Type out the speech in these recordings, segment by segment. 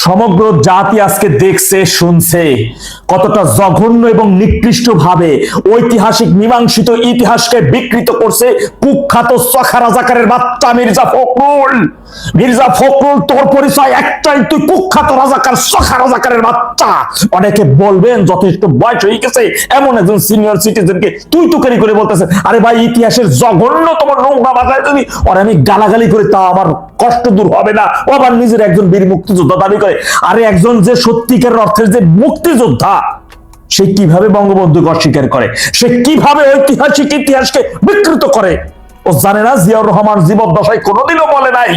সমগ্র জাতি আজকে দেখছে শুনছে কতটা জঘন্য এবং নিকৃষ্ট ভাবে ঐতিহাসিক মীমাংসিত ইতিহাসকে বিকৃত করছে কুখ্যাত সখা রাজাকারের বাচ্চা মির্জা ফখরুল। মির্জা ফখরুল, তোর পরিচয় একটাই, তুই কুখ্যাত রাজাকার, সখা রাজাকারের বাচ্চা। অনেকে বলবেন যথেষ্ট বয়স হয়ে গেছে এমন একজন সিনিয়র সিটিজেনকে তুই তুকারি করে বলতেছে, আরে ভাই ইতিহাসের জঘন্যতম নোংরা ভাষায় যদি আর আমি গালাগালি করি তা আমার কষ্ট দূর হবে না। ও আবার নিজের একজন বীর মুক্তিযোদ্ধা দাবি করে। আরে একজন যে সত্যিকার অর্থের যে মুক্তিযোদ্ধা, সে কিভাবে বঙ্গবন্ধুকে অস্বীকার করে? সে কিভাবে ঐতিহাসিক ইতিহাসকে বিকৃত করে? ও জানে না জিয়াউর রহমান জীবদ্দশায় কোনোদিনও বলে নাই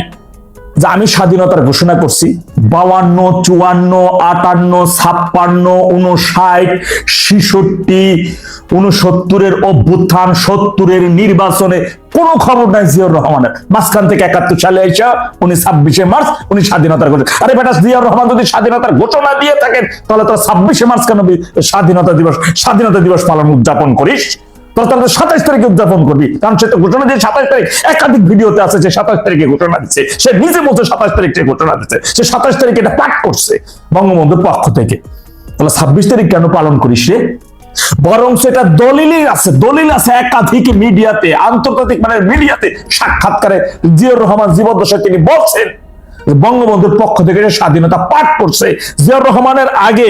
যে আমি স্বাধীনতার ঘোষণা করছি। 52, 54, 58, 56, 59, 66, 69-এর অভ্যুত্থান, 70-এর নির্বাচনে কোনো খবর নাই জিয়াউর রহমানের। মাঝখান থেকে 71 সালে এসে উনি 26শে মার্চ উনি স্বাধীনতার ঘোষণা। আরে বেটা, জিয়াউর রহমান যদি স্বাধীনতার ঘোষণা দিয়ে থাকেন তাহলে তো 26শে মার্চ কেন স্বাধীনতা দিবস পালন উদযাপন করিস? তোর 27 তারিখে উদযাপন করবি, কারণ সে তো ঘোষণা দিয়ে 27 তারিখ একাধিক ভিডিওতে আছে যে 27 তারিখে ঘোষণা দিচ্ছে। সে নিজে বলছে 27 তারিখে ঘোষণা দিচ্ছে, সে 27 তারিখে এটা পাঠ করছে বঙ্গবন্ধুর পক্ষ থেকে। তাহলে 26 তারিখ কেন পালন করিস রে? বরং সেটা দলিল আছে একাধিক মিডিয়াতে, আন্তর্জাতিক মানের মিডিয়াতে সাক্ষাৎকারে জিয়াউর রহমান জীবদ্দশায় তিনি বলছেন বঙ্গবন্ধুর পক্ষ থেকে স্বাধীনতা পাঠ করছে। জিয়াউর রহমানের আগে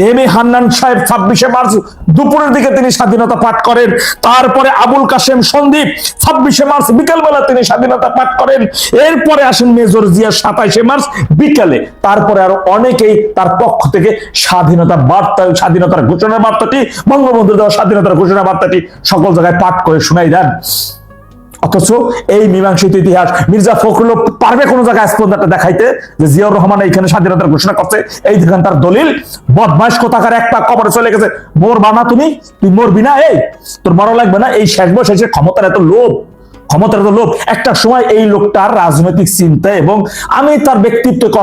এম এ হান্নান সাহেব 26শে মার্চ দুপুরের দিকে তিনি স্বাধীনতা পাঠ করেন। তারপরে আবুল কাশেম সন্দীপ 26শে মার্চ বিকেলবেলা তিনি স্বাধীনতা পাঠ করেন। এরপরে আসেন মেজর জিয়া 27শে মার্চ বিকেলে। তারপরে আরো অনেকেই তার পক্ষ থেকে স্বাধীনতার ঘোষণা বার্তাটি, বঙ্গবন্ধুর দেওয়া স্বাধীনতার ঘোষণা বার্তাটি সকল জায়গায় পাঠ করে শোনাই দেন। অথচ এই মীমাংসিত ইতিহাস মির্জা ফখরুল পারবে কোন জায়গায় স্পন্দনটা দেখাইতে যে জিয়াউর রহমান এইখানে স্বাধীনতার ঘোষণা করছে? এই দেখেন তার দলিল। বদমাইশ কোথাকার এক পাক কবরে চলে গেছে। মরবা না তুই মরবি না, এই তোর মরা লাগবে না। এই শেষ বয়সে এসে ক্ষমতার এত লোভ। একটা সময় এই লোকটার রাজনৈতিক চিন্তা এবং আমি তার ব্যক্তিত্বকে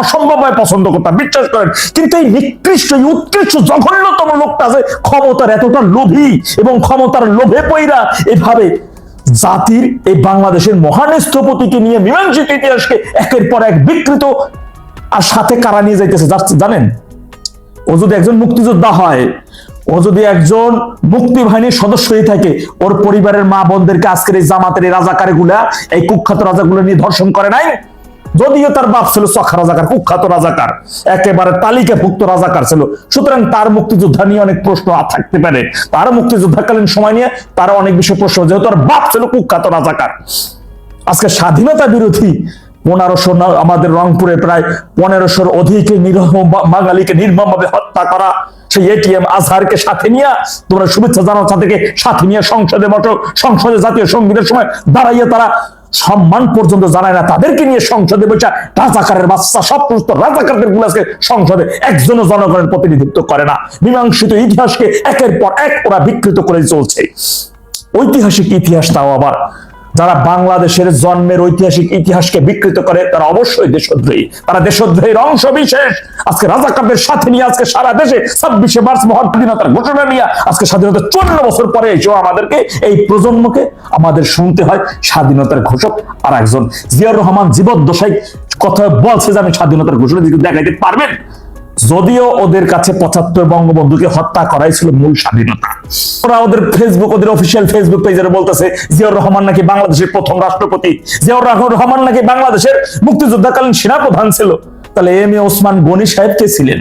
অসম্ভবভাবে পছন্দ করতাম, বিশ্বাস করেন। কিন্তু এই নিকৃষ্ট, উৎকৃষ্ট, জঘন্যতম লোকটা যে ক্ষমতার এতটা লোভী এবং ক্ষমতার লোভে পইরা এভাবে জাতির এই বাংলাদেশের মহান স্থপতিকে নিয়ে মীমাংসিত ইতিহাসকে একের পর এক বিকৃত আর সাথে কারা নিয়ে যাইতেছে জানেন? ও যদি একজন মুক্তিযোদ্ধা হয়, ও যদি একজন মুক্তি বাহিনীর সদস্য হয়ে থাকে, ওর পরিবারের মা বোনদেরকে আজকের এই জামাতের এই রাজাকার গুলা, এই কুখ্যাত রাজাগুলো নিয়ে ধর্ষণ করে নাই? যদিও তার বাপ ছিল সখা রাজাকার, কুখ্যাত রাজাকার, একেবারে তালিকাভুক্ত রাজাকার ছিল। সুতরাং তার মুক্তিযোদ্ধা নিয়ে অনেক প্রশ্ন থাকতে পারে, তার মুক্তিযোদ্ধাকালীন সময় নিয়ে তার অনেক বিষয় প্রশ্ন, যেহেতু তার বাপ ছিল কুখ্যাত রাজাকার। আজকে স্বাধীনতা বিরোধী 1500, আমাদের রংপুরে প্রায় 1500-র অধিক বাঙালিকে নির্মমভাবে হত্যা করা, সেই এটিএম আজহারকে সাথে নিয়ে, তোমরা শুভেচ্ছা জানাচ্ছা থেকে সাথে নিয়ে সংসদে বসো, সংসদে জাতীয় সংগীতের সময় দাঁড়াইয়ে তারা সম্মান পর্যন্ত জানায় না, তাদেরকে নিয়ে সংসদে বসে রাজাকারের বাচ্চা, সব রাজাকারদের গুলাকে সংসদে একজনও জনগণের প্রতিনিধিত্ব করে না। মীমাংসিত ইতিহাসকে একের পর এক ওরা বিকৃত করে চলছে। ঐতিহাসিক ইতিহাস, তাও আবার যারা বাংলাদেশের জন্মের ঐতিহাসিক ইতিহাসকে বিকৃত করে তারা অবশ্যই দেশদ্রোহী। তারা দেশদ্রোহীর অংশ বিশেষ। আজকে রাজাকারদের সাথে নিয়ে আজকে সারা দেশে 26শে মার্চ মহান স্বাধীনতার ঘোষণা নিয়ে আজকে স্বাধীনতা 54 বছর পরে এসেও আমাদেরকে, এই প্রজন্মকে আমাদের শুনতে হয় স্বাধীনতার ঘোষক আর একজন। জিয়াউর রহমান জীবদ্দশায় কথা বলছে যে আমি স্বাধীনতার ঘোষণা দেখাইতে পারবেন? যদিও ওদের কাছে 75 বঙ্গবন্ধুকে হত্যা করাই ছিল মূল স্বাধীনতা। ওরা ওদের অফিসিয়াল ফেসবুক পেজে বলতেছে জিয়াউর রহমান নাকি বাংলাদেশের প্রথম রাষ্ট্রপতি, জিয়াউর রহমান নাকি বাংলাদেশের মুক্তিযোদ্ধাকালীন সেনাপ্রধান ছিল। তাহলে এম এ ওসমান গনি সাহেব কে ছিলেন?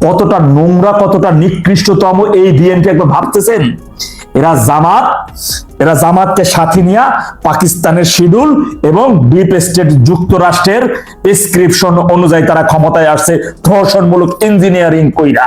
কতটা নোংরা, কতটা নিকৃষ্টতম এই বিএনপি একবার ভাবতেছেন? এরা জামাতকে সাথে নিয়ে পাকিস্তানের শিডিউল এবং ডিপ স্টেট যুক্তরাষ্ট্রের প্রেসক্রিপশন অনুযায়ী তারা ক্ষমতায় আসছে ধর্ষণমূলক ইঞ্জিনিয়ারিং কইরা।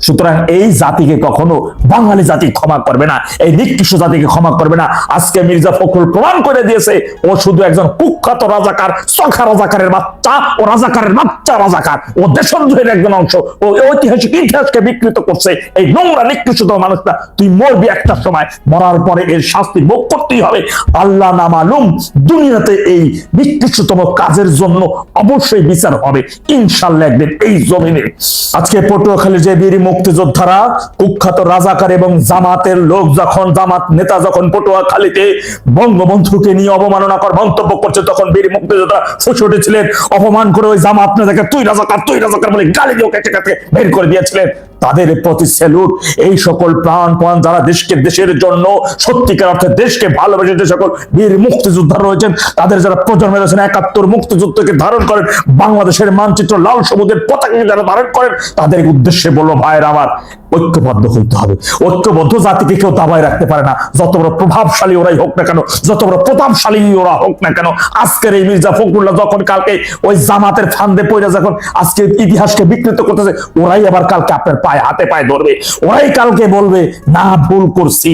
সুতরাং এই জাতিকে কখনো বাঙালি জাতি ক্ষমা করবে না, এই নিকৃষ্ট জাতিকে ক্ষমা করবে না। আজকে মির্জা ফখরুল প্রমাণ করে দিয়েছে ও শুধু একজন কুখ্যাত রাজাকার, সখা রাজাকারের বাচ্চা, ও রাজাকারের বাচ্চা রাজাকার, ও দেশদ্রোহের একজন অংশ, ও ঐতিহাসিক ইতিহাসকে বিকৃত করছে। এই নোংরা নিকৃষ্টতম মানুষটা, তুই মরবি একটা সময়, মরার পরে এর শাস্তি ভোগ করতেই হবে। আল্লাহ না মালুম দুনিয়াতে এই নিকৃষ্টতম কাজের জন্য অবশ্যই বিচার হবে ইনশাআল্লাহ একদিন এই জমিনে। আজকে পটুয়াখালীর যে বীর মুক্তিযোদ্ধারা, কুখ্যাত রাজাকার এবং জামাতের লোক যখন, জামাত নেতা যখন পটুয়াখালীতে বঙ্গবন্ধুকে নিয়ে অবমাননাকর মন্তব্য করছে, তখন বীর মুক্তিযোদ্ধা ফুসে উঠেছিলেন, অপমান করে ওই জামাত নেতাকে তুই রাজাকার বলে গালি দিয়ে ওকে বের করে দিয়েছিলেন। তাদের প্রতি স্যালুট। এই সকল প্রাণপণ যারা দেশের জন্য সত্যিকার অর্থে দেশকে ভালোবেসে যে সকল বীর মুক্তিযোদ্ধা রয়েছেন, তাদের যারা প্রজন্ম রয়েছেন ৭১ মুক্তিযুদ্ধকে ধারণ করেন, বাংলাদেশের মানচিত্র লাল সবুজের পতাকাকে যারা ধারণ করেন, তাদের উদ্দেশ্যে বলবো ভাইয়ের আমার, ঐক্যবদ্ধ হইতে হবে। ঐক্যবদ্ধ জাতিকে কেউ দাবায় রাখতে পারে না, যত বড় প্রভাবশালী ওরাই হোক না কেন, যত বড় প্রতাপশালী ওরা হোক না কেন। আজকের এই মির্জা ফখরুল্লাহ যখন কালকে ওই জামাতের ফান্দে পড়ে যখন আজকে ইতিহাসকে বিকৃত করতেছে, ওরাই আবার কালকে আপনার হাতে পায়ে ধরবে, ওরাই কালকে বলবে না ভুল করছি।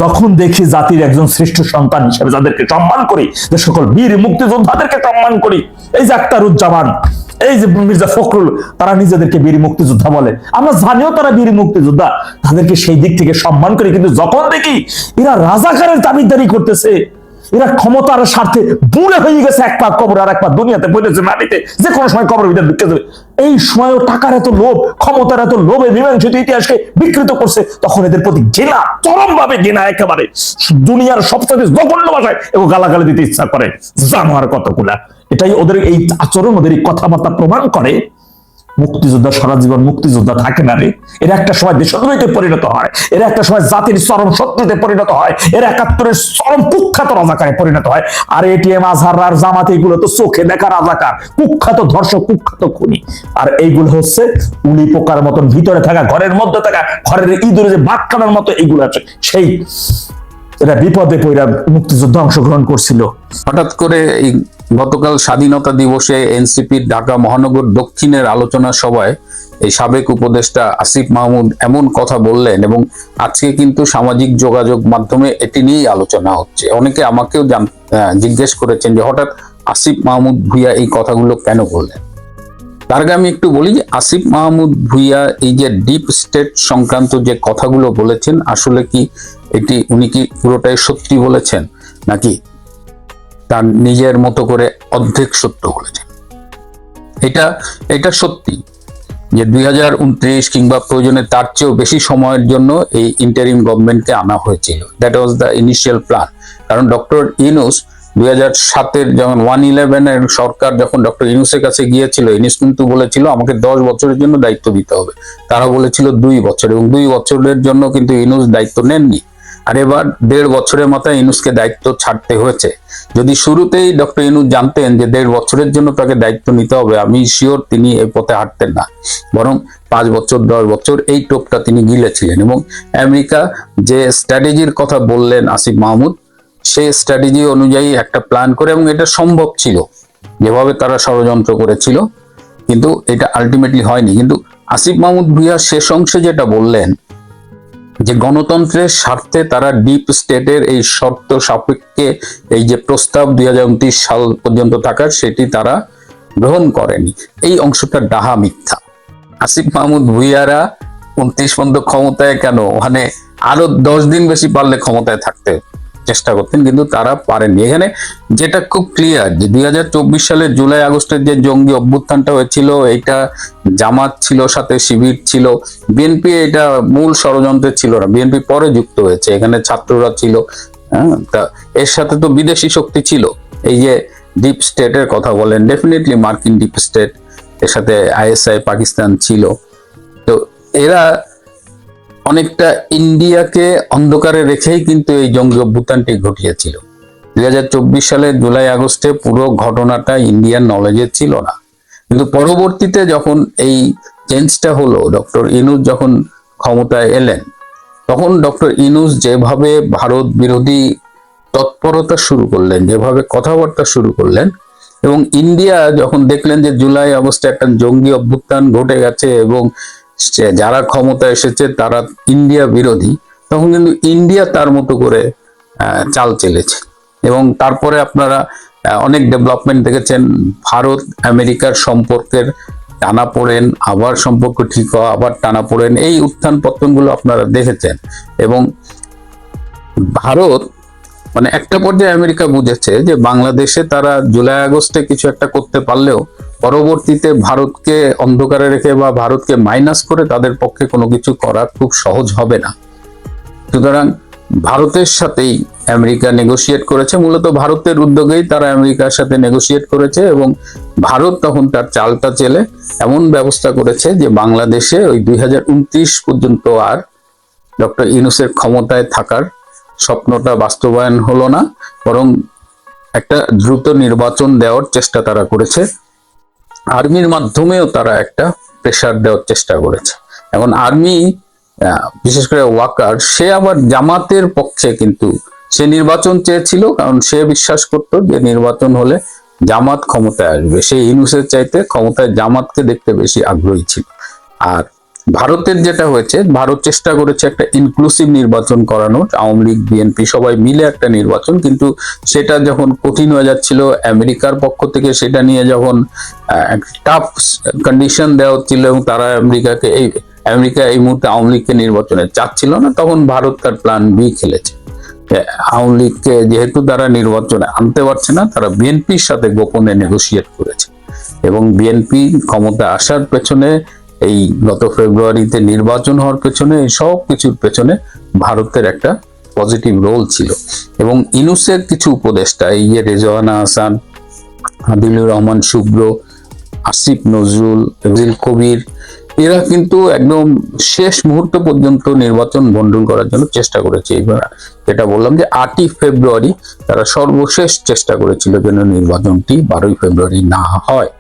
যখন দেখি জাতির একজন শ্রেষ্ঠ সন্তান হিসেবে যাদেরকে সম্মান করি, যে সকল বীর মুক্তিযোদ্ধাদেরকে সম্মান করি, এই যে আখতারুজ্জামান, এই যে মির্জা ফখরুল, তারা নিজেদেরকে বীর মুক্তিযোদ্ধা বলে, আমরা জানিও তারা বীর মুক্তিযোদ্ধা, তাদেরকে সেই দিক থেকে সম্মান করি। কিন্তু যখন দেখি এরা রাজাকারের দাবিদারি করতেছে, এরা ক্ষমতার স্বার্থে বুড়ে হয়ে গেছে, এক পা কবর আর এক পা দুনিয়াতে পড়েছে মাটিতে, যে কোনো সময় কবরের ভিতরে ঢুকে যাবে, এই সময়ও টাকার এত লোভ, ক্ষমতার এত লোভে মীমাংসিত ইতিহাসকে বিকৃত করছে, তখন এদের প্রতি ঘৃণা, চরম ভাবে ঘৃণা, একেবারে দুনিয়ার সবচেয়ে জঘন্য ভাষায় এগো গালাগালি দিতে ইচ্ছা করে, জানোয়ার কতগুলা। এটাই ওদের এই আচরণ, ওদের এই কথাবার্তা প্রমাণ করে মুক্তিযোদ্ধা সারা জীবন মুক্তিযোদ্ধা থাকে না রে। এরা একটা সময় দেশদ্রোহীতে পরিণত হয়, এরা একটা সময় জাতির চরম শত্রুতে পরিণত হয়, এরা ৭১-এর চরম কুখ্যাত রাজাকারে পরিণত হয়। আর এটিএম, আজহার আর জামাত, এইগুলো তো চোখে দেখা রাজাকার, কুখ্যাত ধর্ষক, কুখ্যাত খুনি। আর এইগুলো হচ্ছে উলি পোকার মতন ভিতরে থাকা, ঘরের মধ্যে থাকা, ঘরের ইঁদুরে যে বাদ কাটার মতো এইগুলো আছে, সেই এরা বিপদে পড়া মুক্তিযুদ্ধে অংশগ্রহণ করছিল। হঠাৎ করে এই গতকাল স্বাধীনতা দিবসে এনসিপির ঢাকা মহানগর দক্ষিণের আলোচনা সভায় এই সাবেক উপদেষ্টা আসিফ মাহমুদ এমন কথা বললেন, এবং আজকে কিন্তু সামাজিক যোগাযোগ মাধ্যমে এটি নিয়েই আলোচনা হচ্ছে। অনেকে আমাকেও জিজ্ঞেস করেছেন যে হঠাৎ আসিফ মাহমুদ ভুঁইয়া এই কথাগুলো কেন বললেন। তার আগে আমি একটু বলি যে আসিফ মাহমুদ ভুঁইয়া এই যে ডিপ স্টেট সংক্রান্ত যে কথাগুলো বলেছেন, আসলে কি উনি কি পুরোটাই সত্যি বলেছেন, নাকি তার নিজের মতো করে অর্ধেক সত্য বলেছেন? এটা সত্যি যে 2029 কিংবা প্রয়োজনে তার চেয়েও বেশি সময়ের জন্য এই ইন্টারিম গভর্নমেন্টকে আনা হয়েছিল। That was the initial plan. কারণ ডক্টর ইউনূস 2007-এর যখন 111-এর সরকার যখন ডক্টর ইউনূসের কাছে গিয়েছিল, ইউনূস কিন্তু বলেছিল আমাকে 10 বছরের জন্য দায়িত্ব দিতে হবে, তারা বলেছিল 2 বছর, এবং 2 বছরের জন্য কিন্তু ইউনূস দায়িত্ব নেননি। আর এবার 1.5 বছরের মাথায় ইউনূসকে দায়িত্ব ছাড়তে হয়েছে। যদি শুরুতেই ডক্টর ইউনূস জানতেন যে 1.5 বছরের জন্য তাকে দায়িত্ব নিতে হবে, আমি শিওর তিনি এই পথে হাঁটতেন না, বরং 5 বছর 10 বছর এই টোপটা তিনি গিলেছিলেন। এবং আমেরিকা যে স্ট্র্যাটেজির কথা বললেন আসিফ মাহমুদ, সেই স্ট্র্যাটেজি অনুযায়ী একটা প্ল্যান করে, এবং এটা সম্ভব ছিল যেভাবে তারা ষড়যন্ত্র করেছিল, কিন্তু এটা আলটিমেটলি হয়নি। কিন্তু আসিফ মাহমুদ ভুঁইয়া শেষ অংশে যেটা বললেন যে গণতন্ত্রের স্বার্থে তারা ডিপ স্টেটের এই শর্ত সাপেক্ষে এই যে প্রস্তাব 2029 সাল পর্যন্ত থাকার, সেটি তারা গ্রহণ করেনি, এই অংশটা ডাহা মিথ্যা। আসিফ মাহমুদ ভুঁইয়ারা 29 পর্যন্ত ক্ষমতায় কেন, ওখানে আরো 10 দিন বেশি পারলে ক্ষমতায় থাকতে চেষ্টা করতেন, কিন্তু তারা পারেননি। এখানে যেটা খুব ক্লিয়ার যে 2024 সালের জুলাই আগস্টের যে জঙ্গি অভ্যুত্থানটা হয়েছিল, এটা জামাত ছিল, সাথে শিবির ছিল, বিএনপি এটা মূল ষড়যন্ত্রে ছিল না, বিএনপি পরে যুক্ত হয়েছে, এখানে ছাত্ররা ছিল, তা এর সাথে তো বিদেশি শক্তি ছিল। এই যে ডিপ স্টেটের কথা বলেন, ডেফিনেটলি মার্কিন ডিপ স্টেট, এর সাথে আইএসআই পাকিস্তান ছিল। তো এরা অনেকটা ইন্ডিয়াকে অন্ধকারে রেখেই কিন্তু এই জঙ্গি অভ্যুত্থানটি ঘটিয়েছিল। 2024 সালের জুলাই আগস্টে পুরো ঘটনাটা ইন্ডিয়ান নলেজে ছিল না, কিন্তু পরবর্তীতে যখন এই চেঞ্জটা হলো, ডক্টর ইউনূস যখন ক্ষমতায় এলেন, তখন ডক্টর ইউনূস যেভাবে ভারত বিরোধী তৎপরতা শুরু করলেন, যেভাবে কথাবার্তা শুরু করলেন, এবং ইন্ডিয়া যখন দেখলেন যে জুলাই আগস্টে একটা জঙ্গি অভ্যুত্থান ঘটে গেছে এবং যারা ক্ষমতা এসেছে তারা ইন্ডিয়া বিরোধী, তখন কিন্তু ইন্ডিয়া তার মতো করে চাল চেলেছে। এবং তারপরে আপনারা অনেক ডেভেলপমেন্ট দেখেছেন, ভারত আমেরিকার সম্পর্কের টানাপোড়েন, আবার সম্পর্ক ঠিক হওয়া, আবার টানাপোড়েন, এই উত্থান পতনগুলো আপনারা দেখেছেন। এবং ভারত মানে একটা পর্যায়ে আমেরিকা বুঝেছে যে বাংলাদেশে তারা জুলাই আগস্টে কিছু একটা করতে পারলেও পরবর্তীতে ভারতকে অন্ধকারে রেখে বা ভারতকে মাইনাস করে তাদের পক্ষে কোনো কিছু করা খুব সহজ হবে না। সুতরাং ভারতের সাথেই আমেরিকা নেগোশিয়েট করেছে, মূলত ভারতের উদ্যোগেই তারা আমেরিকার সাথে নেগোশিয়েট করেছে এবং ভারত তখন তার চালটা চেলে এমন ব্যবস্থা করেছে যে বাংলাদেশে ওই 2029 পর্যন্ত আর ডক্টর ইউনূসের ক্ষমতায় থাকার স্বপ্নটা বাস্তবায়ন হলো না, বরং একটা দ্রুত নির্বাচন দেওয়ার চেষ্টা তারা করেছে। আর্মির মাধ্যমেও তারা একটা প্রেসার দেওয়ার চেষ্টা করেছে। এখন আর্মি বিশেষ করে ওয়াকার, সে আবার জামাতের পক্ষে, কিন্তু সে নির্বাচন চেয়েছিল কারণ সে বিশ্বাস করত যে নির্বাচন হলে জামাত ক্ষমতায় আসবে। সে ইউনূসের চাইতে ক্ষমতায় জামাতকে দেখতে বেশি আগ্রহী ছিল। আর ভারতের যেটা হয়েছে, ভারত চেষ্টা করেছে একটা ইনক্লুসিভ নির্বাচন করানোর, আওয়ামী লীগ বিএনপি সবাই মিলে একটা নির্বাচন, কিন্তু সেটা যখন কঠিন হয়ে যাচ্ছিল আমেরিকার পক্ষ থেকে, সেটা নিয়ে যখন টাফ কন্ডিশন দেওয়া হচ্ছিল এবং তারা আমেরিকা এই মুহূর্তে আওয়ামী লীগকে নির্বাচনে চাচ্ছিল না, তখন ভারত তার প্ল্যান বি খেলেছে। আওয়ামী লীগকে যেহেতু তারা নির্বাচনে আনতে পারছে না, তারা বিএনপির সাথে গোপনে নেগোশিয়েট করেছে এবং বিএনপি ক্ষমতা আসার পেছনে, এই গত ফেব্রুয়ারিতে নির্বাচন হওয়ার পেছনে, এই সব কিছুর পেছনে ভারতের একটা পজিটিভ রোল ছিল। এবং ইউনূসের কিছু উপদেষ্টা, এই যে রেজওয়ানা হাসান, আদিলুর রহমান শুভ্র, আসিফ নজরুল, এফজিল কবির, এরা কিন্তু একদম শেষ মুহূর্ত পর্যন্ত নির্বাচন ভণ্ডুল করার জন্য চেষ্টা করেছে। এবার যেটা বললাম যে 8ই ফেব্রুয়ারি তারা সর্বশেষ চেষ্টা করেছিল যেন নির্বাচনটি 12ই ফেব্রুয়ারি না হয়।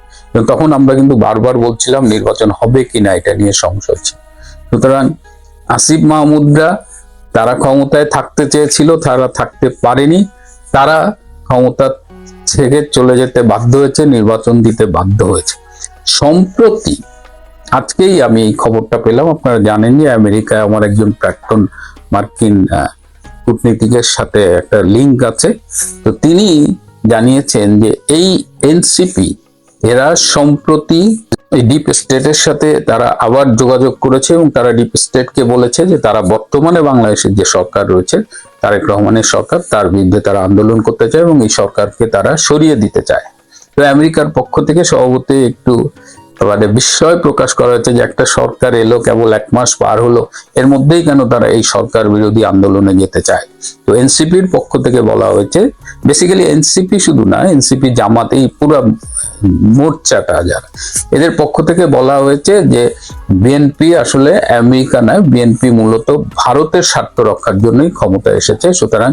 তখন আমরা কিন্তু বারবার বলছিলাম নির্বাচন হবে কিনা এটা নিয়ে সংশয় ছিল। সুতরাং আসিফ মাহমুদরা তারা ক্ষমতায় থাকতে চেয়েছিল, তারা থাকতে পারেনি, তারা ক্ষমতা থেকে চলে যেতে বাধ্য হয়েছে, নির্বাচন দিতে বাধ্য হয়েছে। সম্প্রতি আজকেই আমি এই খবরটা পেলাম, আপনারা জানেন যে আমেরিকায় আমার একজন প্রাক্তন মার্কিন কূটনীতিকের সাথে একটা লিঙ্ক আছে, তো তিনি জানিয়েছেন যে এই এনসিপি এরা সম্প্রতি ডিপ স্টেটের সাথে তারা আবার যোগাযোগ করেছে এবং তারা ডিপ স্টেটকে বলেছে যে তারা বর্তমানে বাংলাদেশের যে সরকার রয়েছে, তারেক রহমানের সরকার, তার বিরুদ্ধে তারা আন্দোলন করতে চায় এবং এই সরকারকে তারা সরিয়ে দিতে চায়। তো আমেরিকার পক্ষ থেকে স্বভাবতই একটু মানে বিস্ময় প্রকাশ করা হয়েছে যে একটা সরকার এলো, কেবল 1 মাস পার হলো, এর মধ্যেই কেন তারা এই সরকার বিরোধী আন্দোলনে যেতে চায়। তো এনসিপির পক্ষ থেকে বলা হয়েছে, বেসিক্যালি এনসিপি শুধু না, এনসিপি জামাত, এই পুরো মোর্চাটা যারা, এদের পক্ষ থেকে বলা হয়েছে যে বিএনপি আসলে আমেরিকা নয়, বিএনপি মূলত ভারতের স্বার্থ রক্ষার জন্যই ক্ষমতায় এসেছে, সুতরাং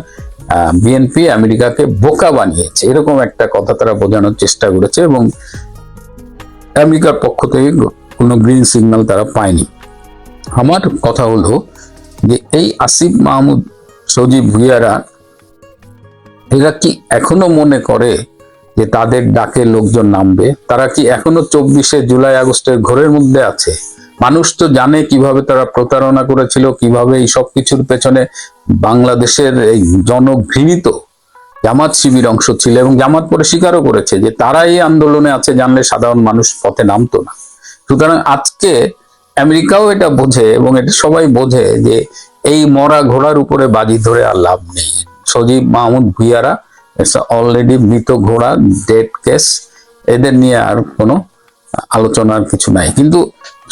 বিএনপি আমেরিকাকে বোকা বানিয়েছে, এরকম একটা কথা তারা বোঝানোর চেষ্টা করেছে এবং আমেরিকার পক্ষ থেকে কোনো গ্রিন সিগন্যাল তারা পায়নি। আমার কথা হলো যে এই আসিফ মাহমুদ, সজীব ভুইয়ারা, এরা কি এখনো মনে করে যে তাদের ডাকে লোকজন নামবে? তারা কি এখনো 24শে জুলাই আগস্টের ঘোরের মধ্যে আছে? মানুষ তো জানে কিভাবে তারা প্রতারণা করেছিল, কিভাবে এই সব কিছুর পেছনে বাংলাদেশের এই জনঘৃণিত জামাত শিবির অংশ ছিল এবং জামাত পরে স্বীকারও করেছে যে তারা এই আন্দোলনে আছে, জানলে সাধারণ মানুষ পথে নামতো না। সুতরাং আজকে আমেরিকাও এটা বোঝে এবং এটা সবাই বোঝে যে এই মরা ঘোড়ার উপরে বাজি ধরে আর লাভ নেই। সজীব মাহমুদ ভুইয়ারা অলরেডি মৃত ঘোড়া, ডেড কেস, এদের নিয়ে আর কোনো আলোচনার কিছু নাই। কিন্তু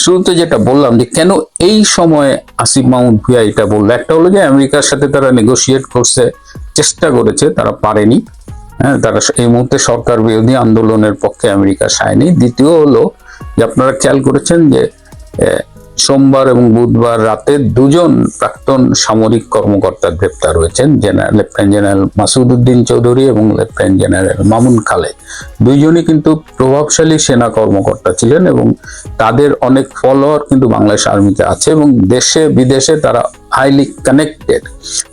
শুরুতে যেটা বললাম যে কেন এই সময়ে আসিফ মাহমুদ ভুইয়া এটা বললো, একটা হলো যে আমেরিকার সাথে তারা নেগোশিয়েট করছে, চেষ্টা করেছে, তারা পারেনি। হ্যাঁ, তারা এই মুহূর্তে সরকার বিরোধী আন্দোলনের পক্ষে আমেরিকা সায়নি। দ্বিতীয় হলো যে আপনারা খেয়াল করেছেন যে সোমবার এবং বুধবার রাতে 2জন প্রাক্তন সামরিক কর্মকর্তা গ্রেপ্তার হয়েছেন, লেফটেন্যান্ট জেনারেল মাসুদ উদ্দিন চৌধুরী এবং লেফটেন্যান্ট জেনারেল মামুন খালেদ। দুইজনই কিন্তু প্রভাবশালী সেনা কর্মকর্তা ছিলেন এবং তাদের অনেক ফলোয়ার কিন্তু বাংলাদেশ আর্মিতে আছে এবং দেশে বিদেশে তারা হাইলি কানেক্টেড।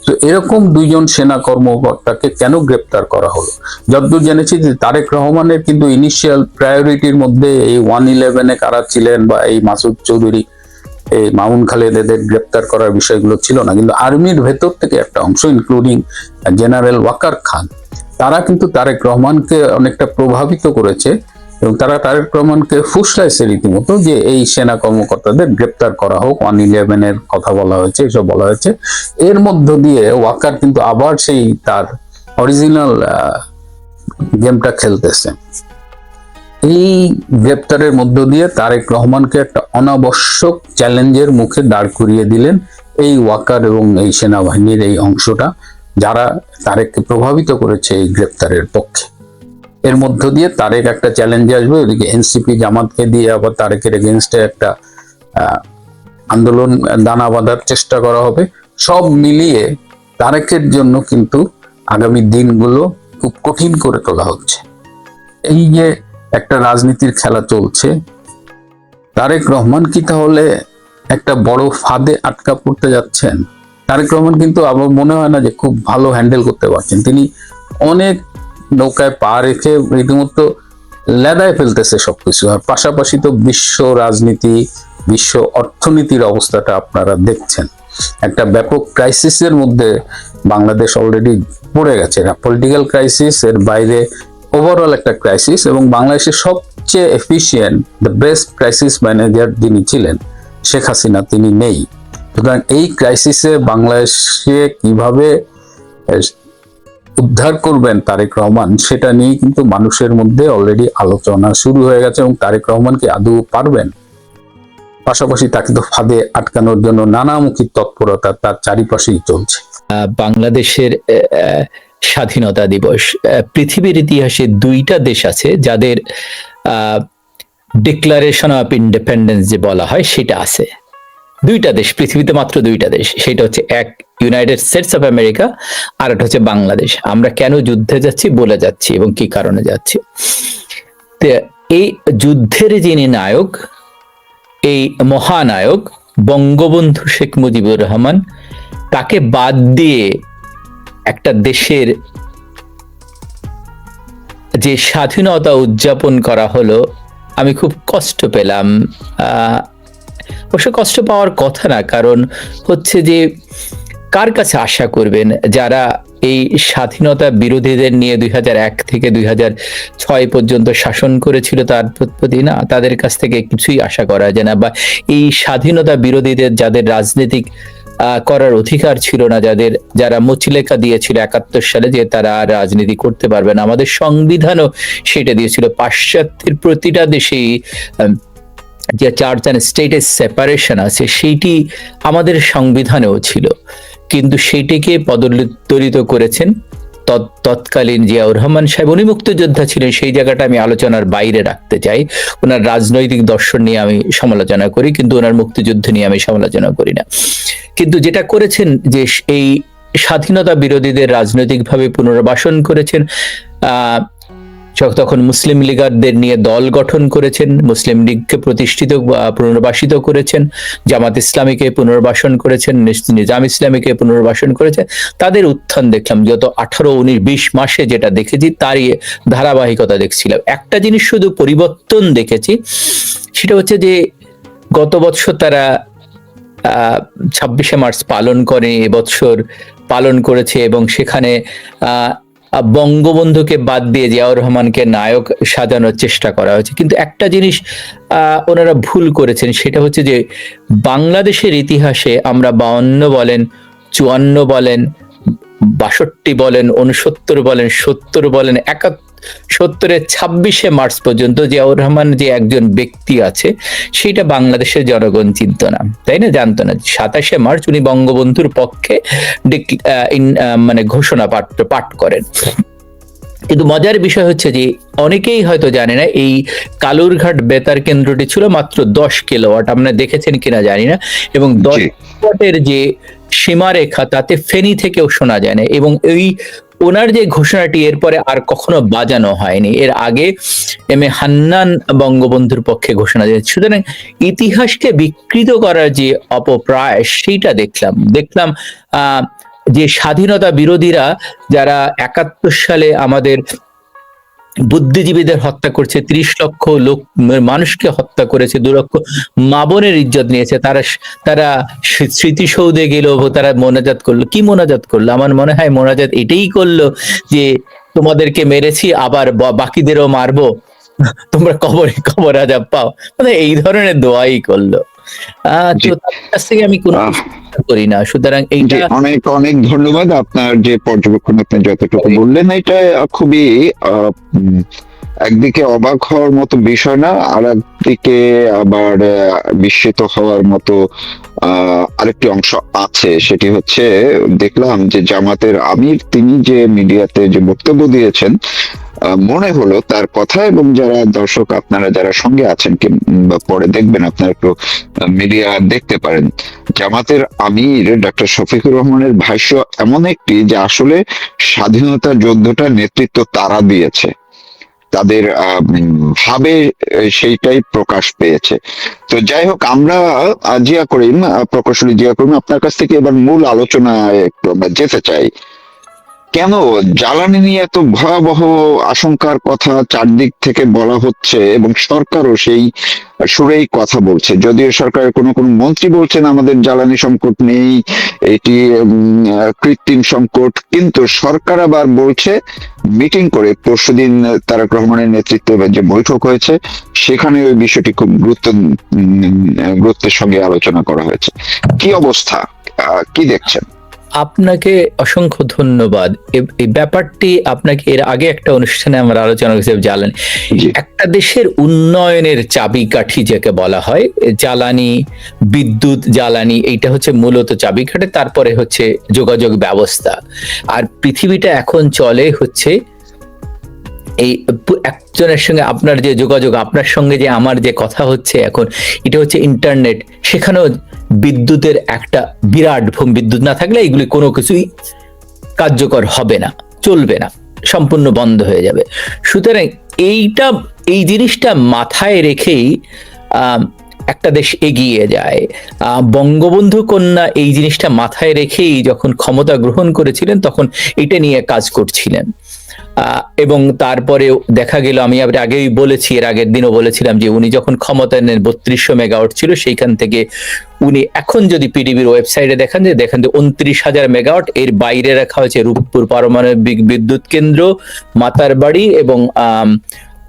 তো এরকম 2জন সেনা কর্মকর্তাকে কেন গ্রেপ্তার করা হলো? যতদূর জেনেছি যে তারেক রহমানের কিন্তু ইনিশিয়াল প্রায়োরিটির মধ্যে এই 111-এ কারা ছিলেন বা এই মাসুদ চৌধুরী, এই মামুন খালেদ, এদের গ্রেপ্তার করার বিষয়গুলো ছিল না। কিন্তু আর্মির ভেতর থেকে একটা অংশ, ইনক্লুডিং জেনারেল ওয়াকার খান, তারা কিন্তু তারেক রহমানকে অনেকটা প্রভাবিত করেছে এবং তারা তারেক রহমানকে ফুসলাইছে রীতিমতো যে এই সেনা কর্মকর্তাদের গ্রেপ্তার করা হোক, 111-এর কথা বলা হয়েছে, এসব বলা হয়েছে। এর মধ্য দিয়ে ওয়াকার কিন্তু আবার সেই তার অরিজিনাল গেমটা খেলতেছে। এই গ্রেপ্তারের মধ্য দিয়ে তারেক রহমানকে একটা অনাবশ্যক চ্যালেঞ্জের মুখে দাঁড় করিয়ে দিলেন এই ওয়াকার এবং এই সেনাবাহিনীর এই অংশটা, যারা তারেককে প্রভাবিত করেছে এই গ্রেপ্তারের পক্ষে। এর মধ্য দিয়ে তারেক একটা চ্যালেঞ্জে আসবে, ওদিকে এনসিপি জামাতকে দিয়ে আবার তারেকের এগেনস্টে একটা আন্দোলন দানা বাঁধার চেষ্টা করা হবে। সব মিলিয়ে তারেকের জন্য কিন্তু আগামী দিনগুলো খুব কঠিন করে তোলা হচ্ছে। এই যে একটা রাজনীতির খেলা চলছে, তারেক রহমান কি তাহলে একটা বড় ফাঁদে আটকা পড়তে যাচ্ছেন? তারেক রহমান কিন্তু আমার মনে হয় না যে খুব ভালো হ্যান্ডেল করতে পারছেন। তিনি অনেক নৌকায় পা রেখে রীতিমতো লেদায় ফেলতেছে সবকিছু। আর পাশাপাশি তো বিশ্ব রাজনীতি, বিশ্ব অর্থনীতির অবস্থাটা আপনারা দেখছেন। একটা ব্যাপক ক্রাইসিসের মধ্যে বাংলাদেশ অলরেডি পড়ে গেছে। পলিটিক্যাল ক্রাইসিস, এর বাইরে ওভারঅল একটা ক্রাইসিস, এবং বাংলাদেশের সবচেয়ে efficient, the best crisis manager যিনি ছিলেন শেখ হাসিনা, তিনি নেই। সুতরাং এই ক্রাইসিসে বাংলাদেশে কিভাবে উদ্ধার করবেন তারেক রহমান, সেটা নিয়ে কিন্তু মানুষের মধ্যে অলরেডি আলোচনা শুরু হয়ে গেছে। এবং তারেক রহমান কি আদৌ পারবেন? পাশাপাশি তাকে তো ফাঁদে আটকানোর জন্য নানামুখী তৎপরতা তার চারিপাশেই চলছে। বাংলাদেশের স্বাধীনতা দিবস, পৃথিবীর ইতিহাসে দুইটা দেশ আছে যাদের ডিক্লারেশন অফ ইন্ডিপেন্ডেন্স যে বলা হয় সেটা আছে। দুইটা দেশ, পৃথিবীতে মাত্র দুইটা দেশ, সেটা হচ্ছে এক ইউনাইটেড স্টেটস অফ আমেরিকা, আর একটা হচ্ছে বাংলাদেশ। আমরা কেন যুদ্ধে যাচ্ছি বলে যাচ্ছি এবং কি কারণে যাচ্ছি। এই যুদ্ধের যিনি নায়ক, এই মহানায়ক বঙ্গবন্ধু শেখ মুজিবুর রহমান, তাকে বাদ দিয়ে একটা দেশের যে স্বাধীনতা উদযাপন করা হলো, আমি খুব কষ্ট পেলাম। অবশ্য কষ্ট পাওয়ার কথা না, কারণ হচ্ছে যে কার কাছে আশা করবেন যারা এই স্বাধীনতা বিরোধীদের নিয়ে 2001 থেকে 2006 পর্যন্ত শাসন করেছিল, তার প্রতি না, তাদের কাছ থেকে কিছুই আশা করা যায় না। বা এই স্বাধীনতা বিরোধীদের যাদের রাজনৈতিক করার অধিকার ছিল না, যারা মুচলেখা দিয়েছিল 71 সালে যে তারা আর রাজনীতি করতে পারবে না, আমাদের সংবিধানও সেটা দিয়েছিল। পাশ্চাত্যের প্রতিটা দেশেই যে চার্চ অ্যান্ড স্টেটের সেপারেশন আছে সেইটি আমাদের সংবিধানেও ছিল, কিন্তু সেইটিকে পদদলিত করেছেন তৎকালীন জিয়াউর রহমান সাহেব। উনি মুক্তিযোদ্ধা ছিলেন, সেই জায়গাটা আমি আলোচনার বাইরে রাখতে চাই। ওনার রাজনৈতিক দর্শন নিয়ে আমি সমালোচনা করি, কিন্তু ওনার মুক্তিযুদ্ধ নিয়ে আমি সমালোচনা করি না। কিন্তু যেটা করেছেন যে এই স্বাধীনতা বিরোধীদের রাজনৈতিকভাবে পুনর্বাসন করেছেন, তখন মুসলিম লীগারদের নিয়ে দল গঠন করেছেন, মুসলিম লীগকে প্রতিষ্ঠিত পুনর্বাসিত করেছেন, জামাত ইসলামীকে পুনর্বাসন করেছেন, নিজাম ইসলামীকে পুনর্বাসন করেছেন। তাদের উত্থান দেখলাম গত 18, 19, 20 মাসে, যেটা দেখেছি তারই ধারাবাহিকতা দেখছিলাম। একটা জিনিস শুধু পরিবর্তন দেখেছি, সেটা হচ্ছে যে গত বছর তারা 26শে মার্চ পালন করে, এবছর পালন করেছে, এবং সেখানে বঙ্গবন্ধুকে বাদ দিয়ে জিয়াউর রহমানকে নায়ক সাজানোর চেষ্টা করা হয়েছে। কিন্তু একটা জিনিস ওনারা ভুল করেছেন, সেটা হচ্ছে যে বাংলাদেশের ইতিহাসে আমরা 52 বলেন, 54 বলেন, 62 বলেন, 69 বলেন, 70 বলেন, 71-এর 26শে মার্চ পর্যন্ত জিয়াউর রহমান যে একজন ব্যক্তি আছে সেটা বাংলাদেশের জনগণ চিনত না, তাই না, জানতো না। 27শে মার্চ উনি বঙ্গবন্ধুর পক্ষে মানে ঘোষণা পাঠ করেন। কিন্তু মজার বিষয় হচ্ছে যে অনেকেই হয়তো জানে না, এই কালুরঘাট বেতার কেন্দ্রটি ছিল মাত্র 10 কিলোওয়াট, আপনারা দেখেছেন কিনা জানি না, এবং 10 কিলোওয়াটের যে সীমারেখা তাতে ফেনী থেকেও শোনা যায় না। এবং এই ওনার যে ঘোষণাটি এরপরে আর কখনো বাজানো হয়নি, এর আগে এম এ হান্নান বঙ্গবন্ধুর পক্ষে ঘোষণা দিয়েছে। সুতরাং ইতিহাসকে বিকৃত করার যে অপপ্রয়াস সেইটা দেখলাম যে স্বাধীনতা বিরোধীরা যারা 71 সালে আমাদের বুদ্ধিজীবীদের হত্যা করছে, 30 লক্ষ লোক মানুষকে হত্যা করেছে, 2 লক্ষ মা বোনের ইজ্জত নিয়েছে, তারা স্মৃতিসৌধে গেল, তারা মোনাজাত করলো। কি মোনাজাত করলো? আমার মনে হয় মোনাজাত এটাই করলো যে তোমাদেরকে মেরেছি, আবার বাকিদেরও মারবো, তোমরা কবর আজাব পাও, মানে এই ধরনের দোয়াই করলো। তো তার কাছ থেকে আমি কোনো আহ, কিছু করি না, সুতরাং জি, এইটা অনেক অনেক ধন্যবাদ আপনার যে পর্যবেক্ষণ আপনি যতটুকু বললেন, এটা খুবই একদিকে অবাক হওয়ার মতো বিষয় না, আর একদিকে আবার বিস্মিত হওয়ার মতো আরেকটি অংশ আছে। সেটি হচ্ছে, দেখলাম যে জামাতের আমির তিনি যে মিডিয়াতে যে বক্তব্য দিয়েছেন, মনে হলো তার কথা, এবং যারা দর্শক আপনারা যারা সঙ্গে আছেন কিংবা পরে দেখবেন, আপনারা একটু মিডিয়া দেখতে পারেন, জামাতের আমির ডক্টর শফিকুর রহমানের ভাষ্য এমন একটি যে আসলে স্বাধীনতা যুদ্ধটার নেতৃত্ব তারা দিয়েছে, তাদের ভাবে সেইটাই প্রকাশ পেয়েছে। তো যাই হোক, আমরা জিয়া করিম, প্রকৌশলী জিয়া করিম, আপনার কাছ থেকে এবার মূল আলোচনায় একটু আমরা যেতে চাই। কেন জ্বালানি নিয়ে এত ভয়াবহ আশঙ্কার কথা চারদিক থেকে বলা হচ্ছে, এবং সরকারও সেই সুরেই কথা বলছে? যদিও সরকারের কোনো কোনো মন্ত্রী বলছেন আমাদের জ্বালানি সংকট নেই, এটি কৃত্রিম সংকট, কিন্তু সরকার আবার বলছে, মিটিং করে পরশুদিন তারেক রহমানের নেতৃত্বে যে বৈঠক হয়েছে, সেখানে ওই বিষয়টি খুব গুরুত্বের সঙ্গে আলোচনা করা হয়েছে। কি অবস্থা, কি দেখছেন? আপনাকে অসংখ্য ধন্যবাদ। এই ব্যাপারটি আপনাকে এর আগে একটা অনুষ্ঠানে আমরা আলোচনা করেছি, জ্বালানি জি। একটা দেশের উন্নয়নের চাবিকাঠি যাকে বলা হয়, জ্বালানি, বিদ্যুৎ, জ্বালানি, এইটা হচ্ছে মূলত চাবিকাঠি। তারপরে হচ্ছে যোগাযোগ ব্যবস্থা। আর পৃথিবীটা এখন চলে হচ্ছে এই একজনের সঙ্গে আপনার যে যোগাযোগ, আপনার সঙ্গে যে আমার যে কথা হচ্ছে এখন, এটা হচ্ছে ইন্টারনেট। সেখানেও বিদ্যুতের একটা বিরাট বিদ্যুৎ না থাকলে এগুলি কোনো কিছুই কার্যকর হবে না, চলবে না, সম্পূর্ণ বন্ধ হয়ে যাবে। সুতরাং এই জিনিসটা মাথায় রেখেই একটা দেশ এগিয়ে যায়। বঙ্গবন্ধু কন্যা এই জিনিসটা মাথায় রেখেই যখন ক্ষমতা গ্রহণ করেছিলেন, তখন এটা নিয়ে কাজ করছিলেন। এবং তারপরে দেখা গেল, আমি আগেই বলেছি, এর আগের দিনও বলেছিলাম, যে উনি যখন ক্ষমতায় নেন 3200 মেগাওয়াট ছিল, সেইখান থেকে উনি এখন যদি পিডিবির ওয়েবসাইটে দেখেন যে 29,000 মেগাওয়াট, এর বাইরে রাখা হয়েছে রূপপুর পারমাণবিক বিদ্যুৎ কেন্দ্র, মাতারবাড়ি, এবং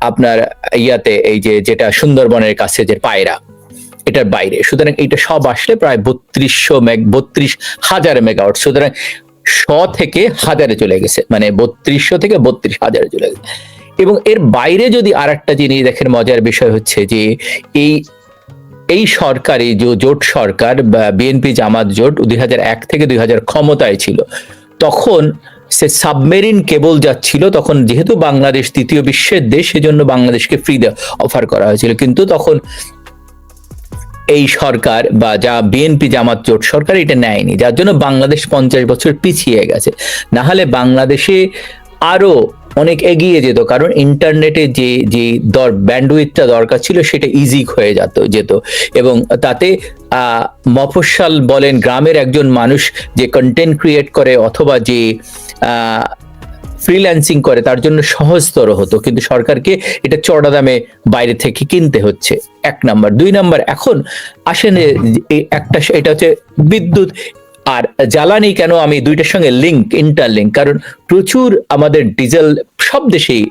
আপনার ইয়াতে এই যেটা সুন্দরবনের কাছে যে পায়রা, এটার বাইরে। সুতরাং এটা সব আসলে প্রায় 32,000 মেগাওয়াট। সুতরাং 100 থেকে 1000-এ চলে গেছে, মানে 3200 থেকে 32,000-এ চলে গেছে। এবং এর বাইরে যদি আর একটা জিনিস দেখেন, মজার বিষয় হচ্ছে যে এই সরকারি যে জোট সরকার, বিএনপি জামাত জোট 2001 থেকে 2000 ক্ষমতায় ছিল, তখন সে সাবমেরিন কেবল যাচ্ছিল। তখন যেহেতু বাংলাদেশ তৃতীয় বিশ্বের দেশ, সেজন্য বাংলাদেশকে ফ্রি অফার করা হয়েছিল। কিন্তু তখন এই সরকার বা যা বিএনপি জামাত জোট সরকার এটা নেয়নি, যার জন্য বাংলাদেশ 50 বছর পিছিয়ে গেছে। না হলে বাংলাদেশে আরো অনেক এগিয়ে যেত, কারণ ইন্টারনেটে যে ব্যান্ডউইথটা দরকার ছিল সেটা ইজি হয়ে যেত। এবং তাতে মফস্বল বলেন, গ্রামের একজন মানুষ যে কন্টেন্ট ক্রিয়েট করে অথবা যে ফ্রিল্যান্সিং করে, তার জন্য সহজতর হতো। কিন্তু সরকারকে এটা চড়া দামে বাইরে থেকে কিনতে হচ্ছে, 1 নাম্বার। 2 নাম্বার, এখন আসেন এটা হচ্ছে বিদ্যুৎ আর জ্বালানি। কেন আমি দুইটার সঙ্গে ইন্টারলিঙ্ক? কারণ প্রচুর আমাদের ডিজেল, সব দেশেই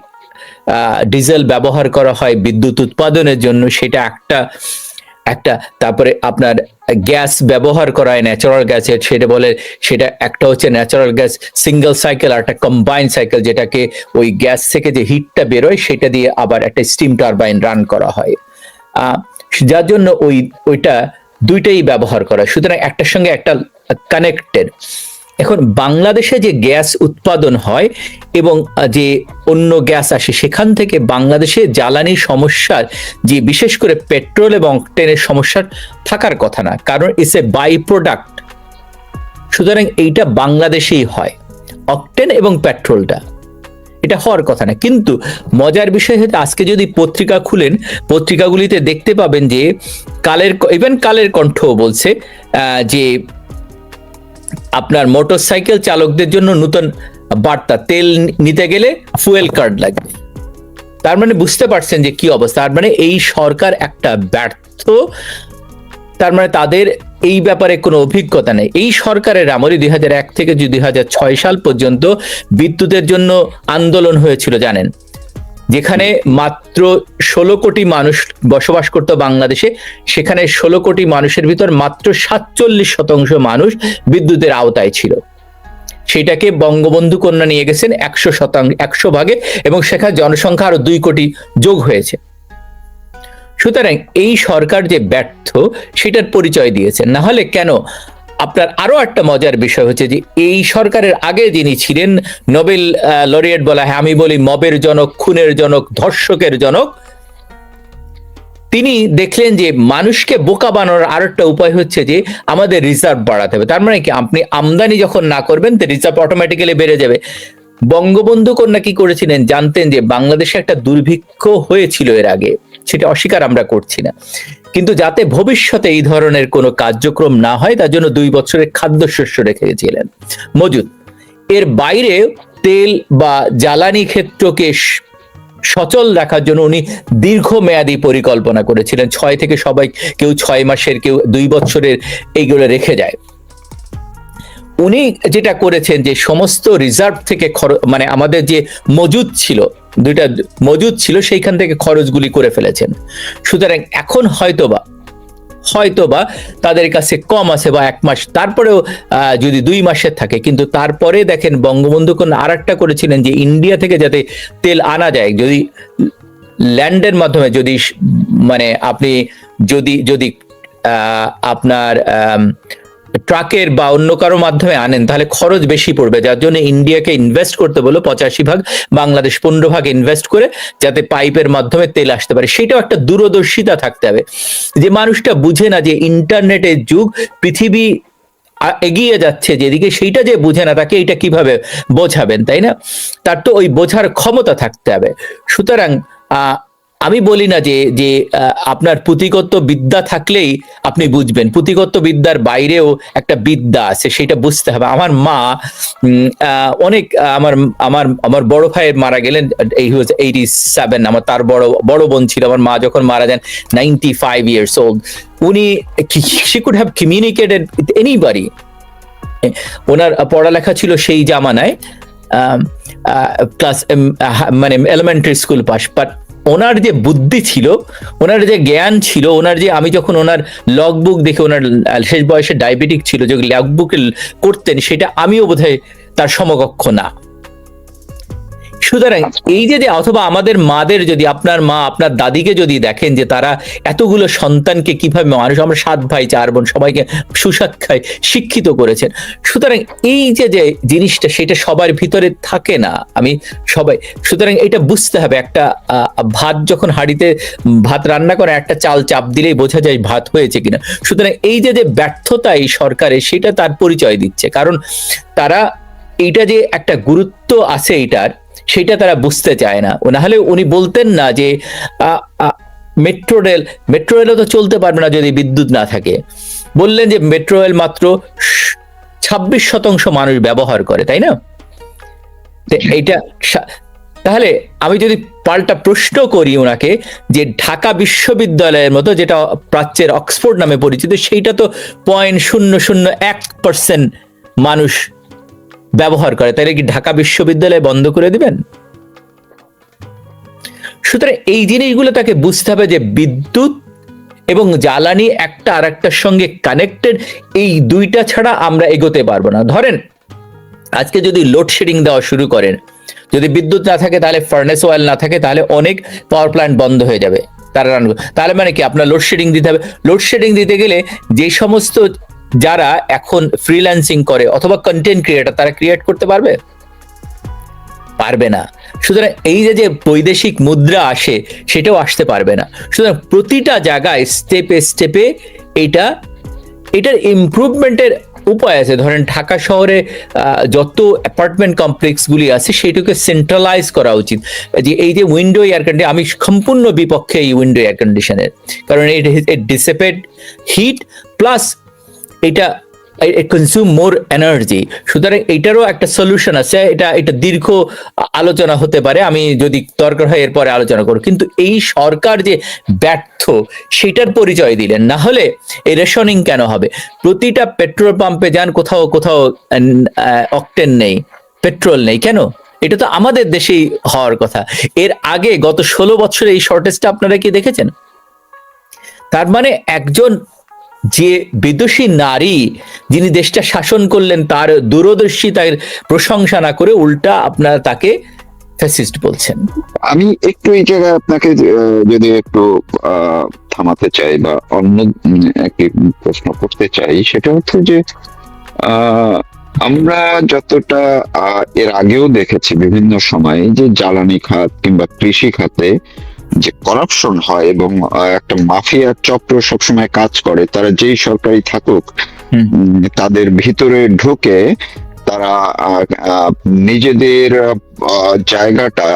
ডিজেল ব্যবহার করা হয় বিদ্যুৎ উৎপাদনের জন্য, সেটা একটা। তারপরে আপনার গ্যাস ব্যবহার করা হয় ন্যাচারাল গ্যাসের, সেটা একটা হচ্ছে ন্যাচারাল গ্যাস সিঙ্গেল সাইকেল, আর একটা কম্বাইন সাইকেল, যেটাকে ওই গ্যাস থেকে যে হিটটা বেরোয় সেটা দিয়ে আবার একটা স্টিম টারবাইন রান করা হয়, যার জন্য ওইটা দুইটাই ব্যবহার করা। সুতরাং একটার সঙ্গে একটা কানেক্টেড। এখন বাংলাদেশে যে গ্যাস উৎপাদন হয় এবং যে অন্য গ্যাস আসে, সেখান থেকে বাংলাদেশে জ্বালানির সমস্যার, যে বিশেষ করে পেট্রোল এবং অকটেনের সমস্যার থাকার কথা না, কারণ ইটস এ বাই প্রোডাক্ট। সুতরাং এইটা বাংলাদেশেই হয়, অকটেন এবং পেট্রোলটা, এটা হওয়ার কথা না। কিন্তু মজার বিষয় হচ্ছে, আজকে যদি পত্রিকা খুলেন, পত্রিকাগুলিতে দেখতে পাবেন যে কালের কণ্ঠও বলছে যে আপনার মোটরসাইকেল চালকদের জন্য নতুন বার্তা, তেল নিতে গেলে ফুয়েল কার্ড লাগবে। তার মানে বুঝতে পারছেন যে কি অবস্থা। তার মানে এই সরকার একটা ব্যর্থ, তার মানে তাদের এই ব্যাপারে কোনো অভিজ্ঞতা নেই। এই সরকারের আমলে 2001 থেকে 2006 সাল পর্যন্ত বিদ্যুতের জন্য আন্দোলন হয়েছিল, জানেন, যেখানে মাত্র 16 কোটি মানুষ বসবাস করতো বাংলাদেশে, সেখানে 16 কোটি মানুষের ভিতর মাত্র 47% মানুষ বিদ্যুতের আওতায় ছিল। সেটাকে বঙ্গবন্ধু কন্যা নিয়ে গেছেন 100 ভাগে, এবং সেখানে জনসংখ্যা আরো 2 কোটি যোগ হয়েছে। সুতরাং এই সরকার যে ব্যর্থ সেটার পরিচয় দিয়েছেন। না হলে কেন? আপনার আরো একটা মজার বিষয় হচ্ছে যে এই সরকারের আগে যিনি ছিলেন, নোবেল লরিয়েট বলা হয়, আমি বলি মবের জনক, খুনের জনক, ধর্ষকের জনক, তিনি দেখলেন যে মানুষকে বোকা বানানোর আর একটা উপায় হচ্ছে যে আমাদের রিজার্ভ বাড়াতে হবে। তার মানে কি, আপনি আমদানি যখন না করবেন তো রিজার্ভ অটোমেটিক্যালি বেড়ে যাবে। বঙ্গবন্ধু কন্যা কি করেছিলেন জানতেন যে বাংলাদেশে একটা দুর্ভিক্ষ হয়েছিল এর আগে, সেটা অস্বীকার আমরা করছি না, কিন্তু যাতে ভবিষ্যতে এই ধরনের কোনো কার্যক্রম না হয় তার জন্য 2 বছরের খাদ্যশস্য রেখে গেছিলেন মজুদ। এর বাইরে তেল বা জ্বালানি ক্ষেত্রকে সচল রাখার জন্য উনি দীর্ঘমেয়াদী পরিকল্পনা করেছিলেন। 6 থেকে সবাই, কেউ 6 মাসের, কেউ 2 বছরের, এইগুলো রেখে যায়। উনি যেটা করেছেন যে সমস্ত রিজার্ভ থেকে মানে আমাদের যে মজুদ ছিল, 2টা মজুদ ছিল, সেইখান থেকে খরচগুলি করে ফেলেছেন। সুতরাং এখন হয়তোবা তাদের কাছে কম আছে বা 1 মাস, তারপরেও যদি 2 মাসের থাকে, কিন্তু তারপরে দেখেন বঙ্গবন্ধু কোন আরেকটা করেছিলেন যে ইন্ডিয়া থেকে যাতে তেল আনা যায়, যদি ল্যান্ডের মাধ্যমে, যদি মানে আপনি যদি আপনার ট্রাকের বা অন্য কারো মাধ্যমে আনেন তাহলে খরচ বেশি পড়বে, যার জন্য ইন্ডিয়াকে ইনভেস্ট করতে বলো 85 ভাগ, বাংলাদেশ 15 ভাগ ইনভেস্ট করে যাতে পাইপের মাধ্যমে তেল আসতে পারে। সেটাও একটা দূরদর্শিতা থাকতে হবে, যে মানুষটা বুঝে না যে ইন্টারনেটের যুগ, পৃথিবী এগিয়ে যাচ্ছে যেদিকে, সেইটা যে বুঝে না তাকে এটা কিভাবে বোঝাবেন, তাই না? তার তো ওই বোঝার ক্ষমতা থাকতে হবে। সুতরাং আমি বলি না যে আপনার পুঁথিগত বিদ্যা থাকলেই আপনি বুঝবেন, পুঁথিগত বিদ্যার বাইরেও একটা বিদ্যা আছে, সেটা বুঝতে হবে। আমার মা অনেক, আমার বড় ভাই মারা গেলেন, এই 87, আমার তার বড় বোন ছিল, আমার মা যখন মারা যান 95 years old, উনি she could have communicated with anybody। ওনার পড়ালেখা ছিল সেই জামানায় ক্লাস মানে এলিমেন্টারি স্কুল পাস, বাট ওনার যে বুদ্ধি ছিল, ওনার যে জ্ঞান ছিল, ওনার যে, আমি যখন ওনার লগবুক দেখে, ওনার শেষ বয়সে ডায়াবেটিক ছিল, যে লগবুকে করতেন, সেটা আমিও বোধহয় তার সমকক্ষ না। সুতরাং এই যে অথবা আমাদের মাদের, যদি আপনার মা আপনার দাদিকে যদি দেখেন যে তারা এতগুলো সন্তানকে কিভাবে, মানুষ, আমরা 7 ভাই 4 বোন, সবাইকে সুশিক্ষায় শিক্ষিত করেছেন। সুতরাং এই যে জিনিসটা, সেটা সবার ভিতরে থাকে না, সুতরাং এটা বুঝতে হবে। একটা ভাত যখন হাঁড়িতে ভাত রান্না করে, একটা চাল চাপ দিলেই বোঝা যায় ভাত হয়েছে কিনা। সুতরাং এই যে ব্যর্থতা এই সরকারের, সেটা তার পরিচয় দিচ্ছে, কারণ তারা এইটা যে একটা গুরুত্ব আছে এইটার, সেটা তারা বুঝতে চায় না। না হলে উনি বলতেন না যে মেট্রো রেলও তো চলতে পারবে না যদি বিদ্যুৎ না থাকে। বললেন যে মেট্রো রেল মাত্র 26% মানুষ ব্যবহার করে, তাই না? এইটা, তাহলে আমি যদি পাল্টা প্রশ্ন করি ওনাকে, যে ঢাকা বিশ্ববিদ্যালয়ের মতো, যেটা প্রাচ্যের অক্সফোর্ড নামে পরিচিত, সেইটা তো 0.001% মানুষ ব্যবহার করে, তাহলে কি ঢাকা বিশ্ববিদ্যালয় বন্ধ করে দিবেন? সুতরাং এই জিনিসগুলো তাকে বুঝতে হবে যে বিদ্যুৎ এবং জ্বালানি একটা আর একটার সঙ্গে কানেক্টেড, এই দুইটা ছাড়া আমরা এগোতে পারবো না। ধরেন আজকে যদি লোডশেডিং দেওয়া শুরু করেন, যদি বিদ্যুৎ না থাকে, তাহলে ফার্নেস অয়েল না থাকে, তাহলে অনেক পাওয়ার প্ল্যান্ট বন্ধ হয়ে যাবে, তাহলে মানে কি, আপনার লোডশেডিং দিতে হবে। লোডশেডিং দিতে গেলে যে সমস্ত যারা এখন ফ্রিল্যান্সিং করে অথবা কন্টেন্ট ক্রিয়েটর, তারা ক্রিয়েট করতে পারবে না। সুতরাং এই যে বৈদেশিক মুদ্রা আসে, সেটাও আসতে পারবে না। সুতরাং প্রতিটা জায়গায় স্টেপে এটার ইমপ্রুভমেন্টের উপায় আছে। ধরেন ঢাকা শহরে যত অ্যাপার্টমেন্ট কমপ্লেক্স গুলি আছে, সেটাকে সেন্ট্রালাইজ করা উচিত। যে এই যে উইন্ডো এয়ার কন্ডিশন, আমি সম্পূর্ণ বিপক্ষে এই উইন্ডো এয়ার কন্ডিশনের, কারণ ইট ডিসিপেট হিট, প্লাস এটা কনজিউম মোর এনার্জি। সুতরাং এটারও একটা সলিউশন আছে, এটা দীর্ঘ আলোচনা হতে পারে, আমি যদি দরকার হয় এরপরে আলোচনা করব। কিন্তু এই সরকার যে ব্যর্থ, সেটার পরিচয় দিলেন। না হলে এই রেশনিং কেন হবে? প্রতিটা পেট্রোল পাম্পে যান, কোথাও অকটেন নেই, পেট্রোল নেই, কেন? এটা তো আমাদের দেশেই হওয়ার কথা। এর আগে গত 16 বছরে এই শর্টেজটা আপনারা কি দেখেছেন? তার মানে একজন যে বিদুষী নারী যিনি দেশটা শাসন করলেন, তার দূরদর্শিতার প্রশংসা না করে উল্টা আপনারা তাকে ফ্যাসিস্ট বলছেন। আমি একটু এই জায়গায় আপনাকে যদি একটু থামাতে চাই বা অন্য একটি প্রশ্ন করতে চাই, সেটা হচ্ছে যে আমরা যতটা এর আগেও দেখেছি বিভিন্ন সময় যে জ্বালানি খাত কিংবা কৃষি খাতে যে করাপশন হয় এবং একটা মাফিয়া চক্র সবসময় কাজ করে, তারা যেই সরকারি থাকুক তাদের ভিতরে ঢুকে তারা নিজেদের জায়গাটা,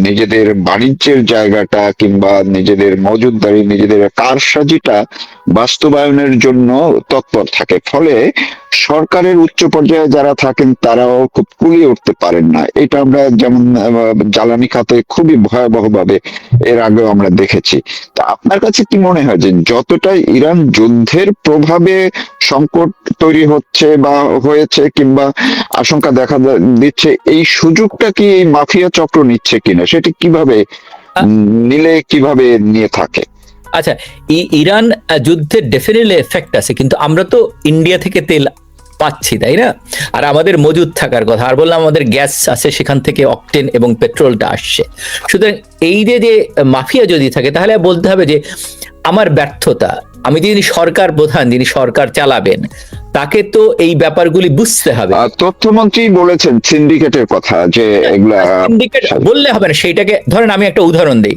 নিজেদের বাণিজ্যের জায়গাটা কিংবা নিজেদের মজুদদারি, নিজেদের কারসাজিটা বাস্তবায়নের জন্য তৎপর থাকে। ফলে সরকারের উচ্চ পর্যায়ে যারা থাকেন তারাও খুব কুলিয়ে উঠতে পারেন না। এটা আমরা যেমন জ্বালানি খাতে খুবই ভয়াবহভাবে এর আগেও আমরা দেখেছি। তা আপনার কাছে কি মনে হয় যে যতটা ইরান যুদ্ধের প্রভাবে সংকট তৈরি হচ্ছে বা হয়েছে কিংবা আশঙ্কা দেখা দিচ্ছে, এই সুযোগটা কি এই মাফিয়া চক্র নিচ্ছে কিনা, সেটা কিভাবে নিলে কিভাবে নিয়ে থাকে? আচ্ছা, ইরান যুদ্ধের ডেফিনেটলি এফেক্ট আছে, কিন্তু আমরা তো ইন্ডিয়া থেকে তেল পাচ্ছি, তাই না? আর আমাদের মজুদ থাকার কথা, আর বললাম আমাদের গ্যাস আছে, সেখান থেকে অকটেন এবং পেট্রোলটা আসছে। সুতরাং এই যে মাফিয়া যদি থাকে, তাহলে বলতে হবে যে আমার ব্যর্থতা, আমি যিনি সরকার প্রধান, যিনি সরকার চালাবেন, তাকে তো এই ব্যাপারগুলি বুঝতে হবে। তথ্যমন্ত্রী বলেছেন সিন্ডিকেটের কথা, যে এগুলা সিন্ডিকেট বললে হবে না, সেইটাকে ধরেন আমি একটা উদাহরণ দিই।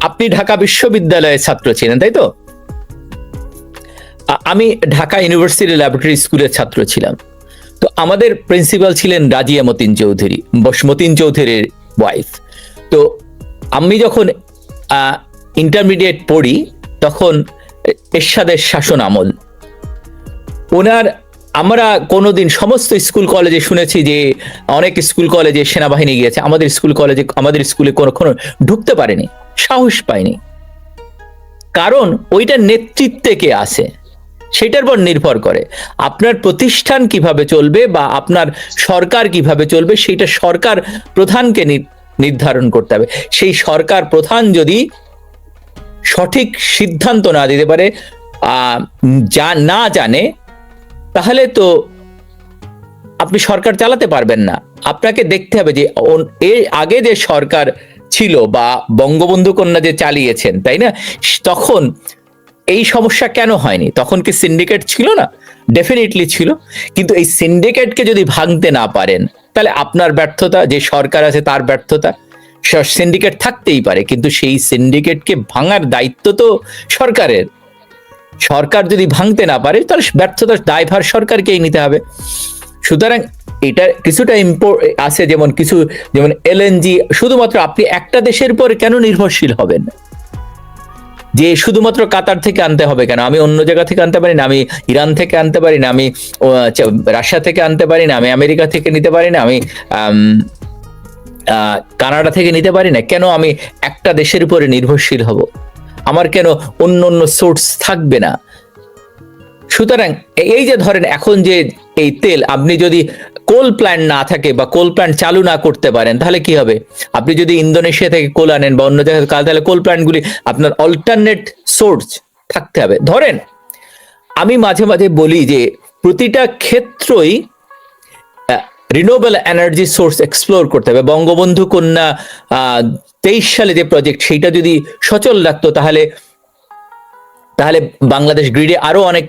আপনি ঢাকা বিশ্ববিদ্যালয়ের ছাত্র ছিলেন, তাই তো? আমি ঢাকা ইউনিভার্সিটি ল্যাবরেটরি স্কুলের ছাত্র ছিলাম। তো আমাদের প্রিন্সিপাল ছিলেন রাজিয়া মতিন চৌধুরী, মতিন চৌধুরীর ওয়াইফ। তো আমি যখন ইন্টারমিডিয়েট পড়ি, তখন এরশাদের শাসন আমল। আমরা কোনোদিন সমস্ত স্কুল কলেজে শুনেছি যে অনেক স্কুল কলেজে সেনাবাহিনী গিয়েছে, আমাদের স্কুলে কখনো ঢুকতে পারেনি, সাহস পায়নি। কারণ ওইটা নেতৃত্বে কে আছে সেটার উপর নির্ভর করে। আপনার প্রতিষ্ঠান কিভাবে চলবে বা আপনার সরকার কিভাবে চলবে, সেটা সরকার প্রধানকে নির্ধারণ করতে হবে। সেই সরকার প্রধান যদি সঠিক সিদ্ধান্ত না দিতে পারে, না জানে, তাহলে তো আপনি সরকার চালাতে পারবেন না। আপনাকে দেখতে হবে যে এর আগে যে সরকার ছিল বা বঙ্গবন্ধু কন্যা যে চালিয়েছেন, তাই না, তখন এই সমস্যা কেন হয়নি? তখন কি সিন্ডিকেট ছিল না? ডেফিনেটলি ছিল। কিন্তু এই সিন্ডিকেটকে যদি ভাঙতে না পারেন, তাহলে আপনার ব্যর্থতা, যে সরকার আছে তার ব্যর্থতা। সিন্ডিকেট থাকতেই পারে, কিন্তু সেই সিন্ডিকেটকে ভাঙার দায়িত্ব তো সরকারের। সরকার যদি ভাঙতে না পারে, তাহলে ব্যর্থতার দায়ভার সরকারকেই নিতে হবে। সুতরাং এটা কিছুটা আছে, যেমন এলএনজি, শুধুমাত্র আপনি একটা দেশের উপর কেন নির্ভরশীল হবেন? যে শুধুমাত্র কাতার থেকে আনতে হবে কেন? আমি অন্য জায়গা থেকে আনতে পারি না? আমি ইরান থেকে আনতে পারি না? আমি রাশিয়া থেকে আনতে পারি না? আমি আমেরিকা থেকে নিতে পারি না? আমি কানাডা থেকে নিতে পারি না? কেন আমি একটা দেশের উপরে নির্ভরশীল হব? আমার কেন অন্য সোর্স থাকবে না? সুতরাং এই যে ধরেন এখন যে এই তেল, আপনি যদি কোল প্ল্যান্ট না থাকে বা কোল প্ল্যান্ট চালু না করতে পারেন, তাহলে কি হবে? আপনি যদি ইন্দোনেশিয়া থেকে কোল আনেন বা অন্য জায়গায়, তাহলে কোল প্ল্যান্টগুলি আপনার অল্টারনেট সোর্স থাকতে হবে। ধরেন আমি মাঝে মাঝে বলি যে প্রতিটা ক্ষেত্রই রিনিউয়েবল এনার্জি সোর্স এক্সপ্লোর করতে হবে। বঙ্গবন্ধু কন্যা 23 সালে যে প্রজেক্ট, সেইটা যদি সচল রাখতো, তাহলে বাংলাদেশ গ্রিডে আরো অনেক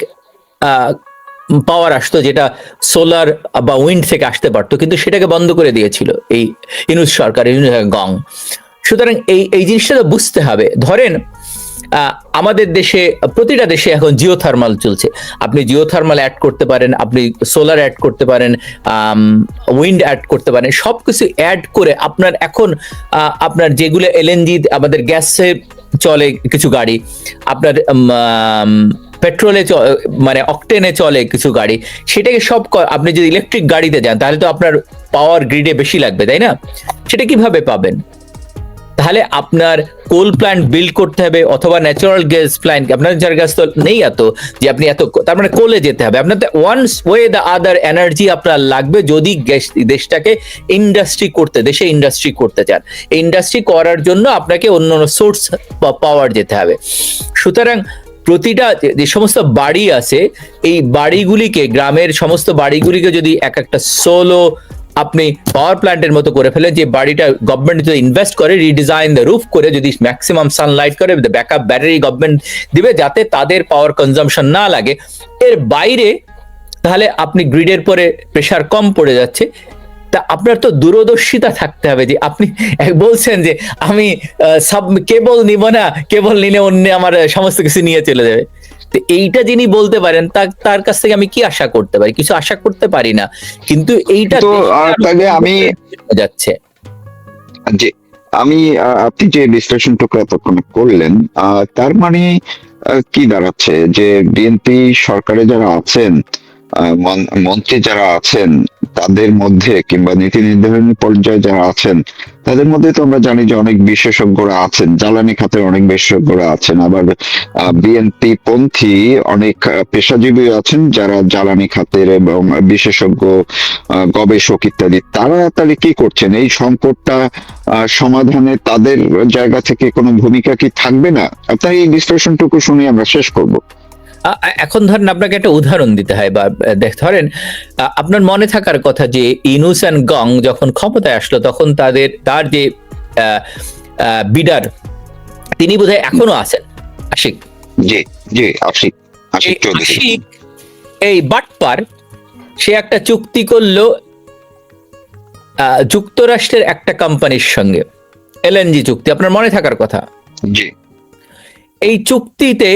পাওয়ার আসতো, যেটা সোলার বা উইন্ড থেকে আসতে পারতো, কিন্তু সেটাকে বন্ধ করে দিয়েছিল এই ইউনূস সরকার, গং। সুতরাং এই জিনিসটা তো বুঝতে হবে। ধরেন আমাদের দেশে, প্রতিটা দেশে এখন জিওথার্মাল চলছে। আপনি জিওথার্মাল অ্যাড করতে পারেন, আপনি সোলার অ্যাড করতে পারেন, উইন্ড অ্যাড করতে পারেন। সবকিছু অ্যাড করে আপনার যেগুলো এলএনজি, আমাদের গ্যাসে চলে কিছু গাড়ি, আপনার পেট্রোলে মানে অকটেনে চলে কিছু গাড়ি, সেটাকে সব আপনি যদি ইলেকট্রিক গাড়িতে যান, তাহলে তো আপনার পাওয়ার গ্রিডে বেশি লাগবে, তাই না? সেটা কিভাবে পাবেন? তাহলে আপনার কোল প্ল্যান্ট বিল্ড করতে হবে অথবা ন্যাচারাল গ্যাস প্ল্যান্ট, আপনার ন্যাচারাল গ্যাস তো নেই এত যে আপনি এত, তার মানে কোলে যেতে হবে আপনার। Once way the other energy আপনার লাগবে যদি দেশটাকে দেশে ইন্ডাস্ট্রি করতে চান। এই ইন্ডাস্ট্রি করার জন্য আপনাকে অন্য সোর্স পাওয়ার যেতে হবে। সুতরাং প্রতিটা যে সমস্ত বাড়ি আছে, এই বাড়িগুলিকে, গ্রামের সমস্ত বাড়িগুলিকে যদি এক একটা সোলো আপনি পাওয়ার প্ল্যান্টের মতো করে ফেলে, যে বাড়িটা গভর্নমেন্ট যদি ইনভেস্ট করে, রিডিজাইন দ্য রুফ করে, যদি ম্যাক্সিমাম সানলাইট করে, ব্যাকআপ ব্যাটারি গভর্নমেন্ট দিবে যাতে তাদের পাওয়ার কনজাম্পশন না লাগে। এর বাইরে তাহলে আপনি গ্রিডের পরে প্রেসার কম পড়ে যাচ্ছে। তা আপনার তো দূরদর্শিতা থাকতে হবে যে আপনি বলছেন যে আমি সব কেবল নিব না, কেবল নিলে অন্য আমার সমস্ত কিছু নিয়ে চলে যাবে। তো এইটা যিনি বলতে পারেন তার কাছ থেকে আমি কি আশা করতে পারি? কিছু আশা করতে পারি না। কিন্তু এইটা তো তাহলে আমি যাচ্ছে যে আমি আপনি যে বিশ্লেষণটুকু এতক্ষণ করলেন, তার মানে কি দাঁড়াচ্ছে যে বিএনপি সরকারে যারা আছেন, মন্ত্রী যারা আছেন তাদের মধ্যে কিংবা নীতি নির্ধারণী পর্যায়ে যারা আছেন তাদের মধ্যে তো আমরা জানি যে অনেক বিশেষজ্ঞরা আছেন, জ্বালানি খাতের অনেক বিশেষজ্ঞরা আছেন, আবার বিএনপি পন্থী অনেক পেশাজীবী আছেন যারা জ্বালানি খাতের এবং বিশেষজ্ঞ, গবেষক ইত্যাদি। তারা তাহলে কি করছেন এই সংকটটা সমাধানে? তাদের জায়গা থেকে কোনো ভূমিকা কি থাকবে না? আপনার এই বিশ্লেষণটুকু শুনে আমরা শেষ করব। এখন ধরেন আপনাকে একটা উদাহরণ দিতে হয়, বা ধরেন আপনার মনে থাকার কথা যে ইনুস অ্যান্ড গং যখন ক্ষমতায় আসলো তখন তার যে বিডার, তিনি বোধহয় এখনো আছেন, আশিক। জি জি, আশিক চৌধুরী। আশিক এই বাটপার, সে একটা চুক্তি করলো যুক্তরাষ্ট্রের একটা কোম্পানির সঙ্গে, এলএনজি চুক্তি, আপনার মনে থাকার কথা। জি। এই চুক্তিতে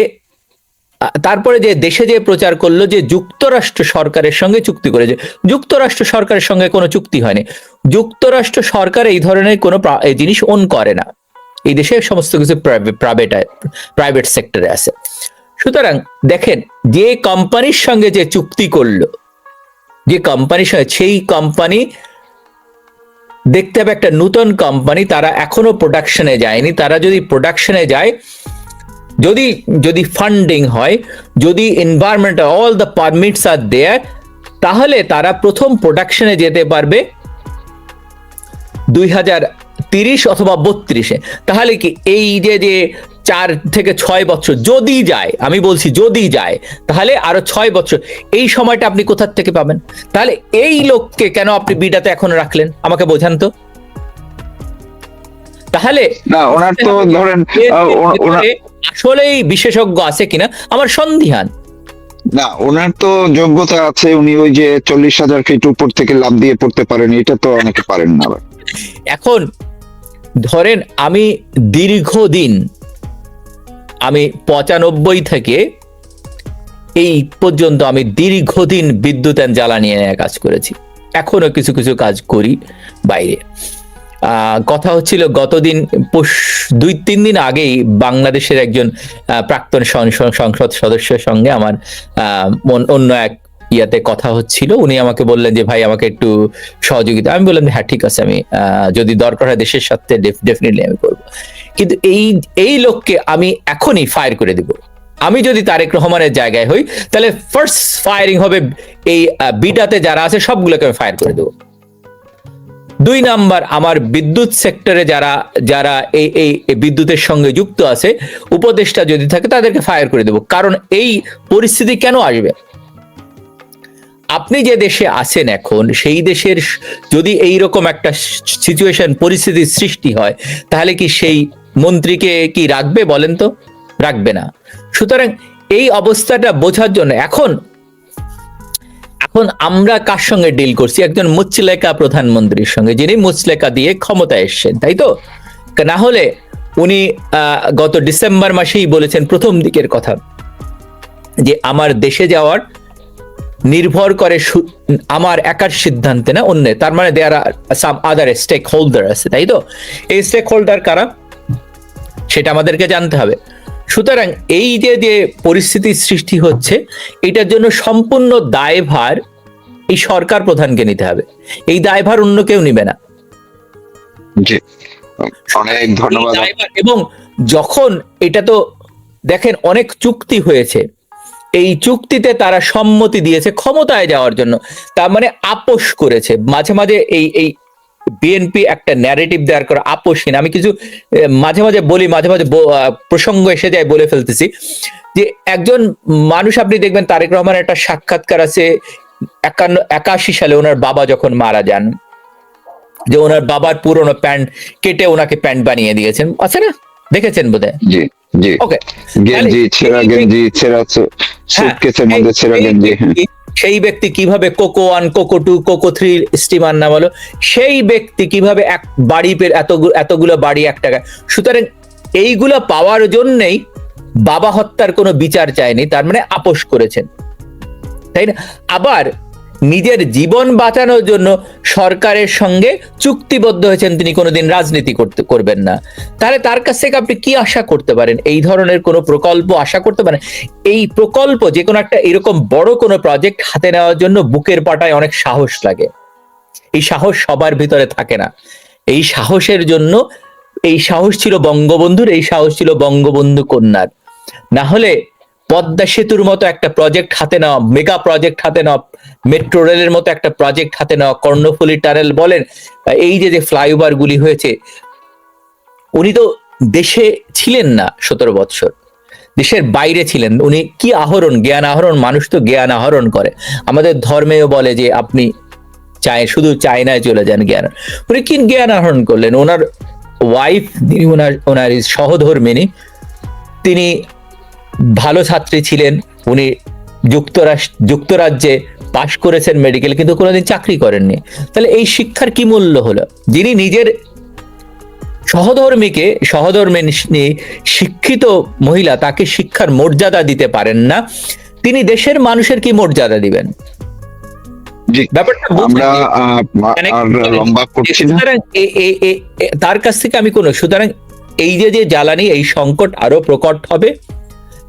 তারপরে যে দেশে যে প্রচার করলো যে যুক্তরাষ্ট্র সরকারের সঙ্গে চুক্তি করেছে, যুক্তরাষ্ট্র সরকারের সঙ্গে কোনো চুক্তি হয়নি। যুক্তরাষ্ট্র সরকার এই ধরনের কোনো জিনিস ওন করে না, এই দেশে সমস্ত কিছু প্রাইভেট সেক্টরে আছে। সুতরাং দেখেন, যে কোম্পানির সঙ্গে যে চুক্তি করলো, যে কোম্পানির সঙ্গে, সেই কোম্পানি দেখতে হবে একটা নতুন কোম্পানি, তারা এখনো প্রোডাকশনে যায়নি। তারা যদি প্রোডাকশনে যায়, যদি ফান্ডিং হয়, যদি এনভায়রনমেন্ট, অল দ্য পারমিটস আর দেয়ার, তাহলে তারা প্রথম প্রোডাকশনে যেতে পারবে 2030 অথবা 32-এ। তাহলে কি এই যে 4 থেকে 6 বছর যদি যায়, আমি বলছি যদি যায়, তাহলে আরো 6 বছর, এই সময়টা আপনি কোথা থেকে পাবেন? তাহলে এই লোককে কেন আপনি বিডাতে এখন রাখলেন? আমাকে বোঝান তো। তাহলে না, ওনার তো ধরেন আসলেই বিশেষজ্ঞ আছে কিনা আমার সন্দিহান। না, ওনার তো যোগ্যতা আছে, উনি ওই যে 40,000 ফিট উপর থেকে লাফ দিয়ে পড়তে পারেন, এটা তো অনেকে পারেন না। এখন ধরেন আমি দীর্ঘদিন, আমি 95 থেকে এই পর্যন্ত আমি দীর্ঘদিন বিদ্যুৎ এন্ড জ্বালানি নিয়ে কাজ করেছি, এখনো কিছু কিছু কাজ করি বাইরে। কথা হচ্ছিল গতদিন 2-3 দিন আগেই বাংলাদেশের একজন প্রাক্তন সংসদ সদস্যের সঙ্গে আমার অন্য এক ইয়াতে কথা হচ্ছিল। উনি আমাকে বললেন যে ভাই আমাকে একটু সহযোগিতা। আমি বললাম হ্যাঁ ঠিক আছে, আমি যদি দরকার হয় দেশের সাথে ডেফিনেটলি আমি করব। কিন্তু এই লোককে আমি এখনই ফায়ার করে দিব। আমি যদি তারেক রহমানের জায়গায় হই তাহলে ফার্স্ট ফায়ারিং হবে এই বিডাতে যারা আছে সবগুলোকে আমি ফায়ার করে দেবো। 2 নাম্বার, আমার বিদ্যুৎ সেক্টরে যারা এই বিদ্যুতের সঙ্গে যুক্ত আছে, উপদেষ্টা যদি থাকে তাদেরকে ফায়ার করে দেব। কারণ এই পরিস্থিতি কেন আসবে? আপনি যে দেশে আছেন এখন, সেই দেশের যদি এইরকম একটা সিচুয়েশন, পরিস্থিতির সৃষ্টি হয়, তাহলে কি সেই মন্ত্রীকে কি রাখবে বলেন তো? রাখবে না। সুতরাং এই অবস্থাটা বোঝার জন্য এখন আমরা কার সঙ্গে ডিল করছি? একজন মুচলেকা প্রধানমন্ত্রীর সঙ্গে, যিনি মুচলেকা দিয়ে ক্ষমতায় এসেছেন, তাই তো? না হলে উনি গত ডিসেম্বর মাসেই বলেছেন প্রথম দিকের কথা যে আমার দেশে যাওয়ার নির্ভর করে আমার একার সিদ্ধান্তে না, অন্যের। তার মানে দেয়ার আর সাম আদার স্টেক হোল্ডার আছে, তাই তো? এই স্টেক হোল্ডার কারা সেটা আমাদেরকে জানতে হবে। সুতরাং এই যে পরিস্থিতির সৃষ্টি হচ্ছে, এটার জন্য সম্পূর্ণ দায়ভার এই সরকার প্রধানকে নিতে হবে। এই দায়ভার অন্য কেউ নিবে না। জি, অনেক ধন্যবাদ। এবং যখন এটা তো দেখেন অনেক চুক্তি হয়েছে, এই চুক্তিতে তারা সম্মতি দিয়েছে ক্ষমতায় যাওয়ার জন্য, তার মানে আপোষ করেছে। মাঝে মাঝে এই এই বিএনপি একটা ন্যারেটিভ দেওয়ার করে আপোষহীন। আমি কিছু মাঝে মাঝে বলি, মাঝে মাঝে প্রসঙ্গ এসে যায় বলে ফেলতেছি, যে একজন মানুষ আপনি দেখবেন তারেক রহমানের একটা সাক্ষাৎকার আছে 81 সালে ওনার বাবা যখন মারা যান, যে ওনার বাবার পুরনো প্যান্ট কেটে ওনাকে প্যান্ট বানিয়ে দিয়েছেন, আছে না, দেখেছেন বোধহয়? জি জি, ওকে, গেঞ্জি ছেঁড়া, গেঞ্জি ছেঁড়া, সুটকেসের মধ্যে ছেঁড়া গেঞ্জি। সেই ব্যক্তি কিভাবে কোকো 1, কোকো 2, কোকো 3 স্টিমার না বলো, সেই ব্যক্তি কিভাবে এক বাড়ি এতগুলো বাড়ি 1 টাকা। সুতরাং এইগুলো পাওয়ার জন্যই বাবা হত্যার কোনো বিচার চায়নি, তার মানে আপোষ করেছেন, তাই না? আবার নিজের জীবন বাঁচানোর জন্য সরকারের সঙ্গে চুক্তিবদ্ধ হয়েছেন, তিনি কোনোদিন রাজনীতি করবেন না। তাহলে তার কাছ থেকে আপনি কি আশা করতে পারেন? এই ধরনের কোনো প্রকল্প আশা করতে পারেন? এই প্রকল্প, যে কোনো একটা এরকম বড় কোনো প্রজেক্ট হাতে নেওয়ার জন্য বুকের পাটায় অনেক সাহস লাগে। এই সাহস সবার ভিতরে থাকে না। এই সাহসের জন্য, এই সাহস ছিল বঙ্গবন্ধুর, এই সাহস ছিল বঙ্গবন্ধু কন্যার। না হলে পদ্মা সেতুর মতো একটা প্রজেক্ট হাতে নেওয়া, মেগা প্রজেক্ট হাতে নেওয়া, মেট্রো রেলের মতো একটা প্রজেক্ট হাতে নেওয়া, কর্ণফুলী টানেল বলেন, এই যে ফ্লাইওভার গুলি হয়েছে, উনি তো দেশে ছিলেন না 17 বৎসর, দেশের বাইরে ছিলেন। উনি কি আহরণ, জ্ঞান আহরণ, মানুষ তো জ্ঞান আহরণ করে। আমাদের ধর্মেও বলে যে আপনি শুধু চায়নায় চলে যান জ্ঞান। উনি কি জ্ঞান আহরণ করলেন? ওনার ওয়াইফ, ওনার সহধর্মিনী, তিনি ভালো ছাত্রী ছিলেন, উনি যুক্তরাজ্যে পাশ করেছেন মেডিকেল, কিন্তু কোনোদিন চাকরি করেননি। তাহলে এই শিক্ষার কি মূল্য হলো? যিনি নিজের সহধর্মিনী শিক্ষিত মহিলা, তাকে শিক্ষার মর্যাদা দিতে পারেন না, তিনি দেশের মানুষের কি মর্যাদা দিবেন? ব্যাপারটা আমরা আর লম্বা করছি না। তার কাছ থেকে আমি সুতরাং এই যে জ্বালানি, এই সংকট আরো প্রকট হবে।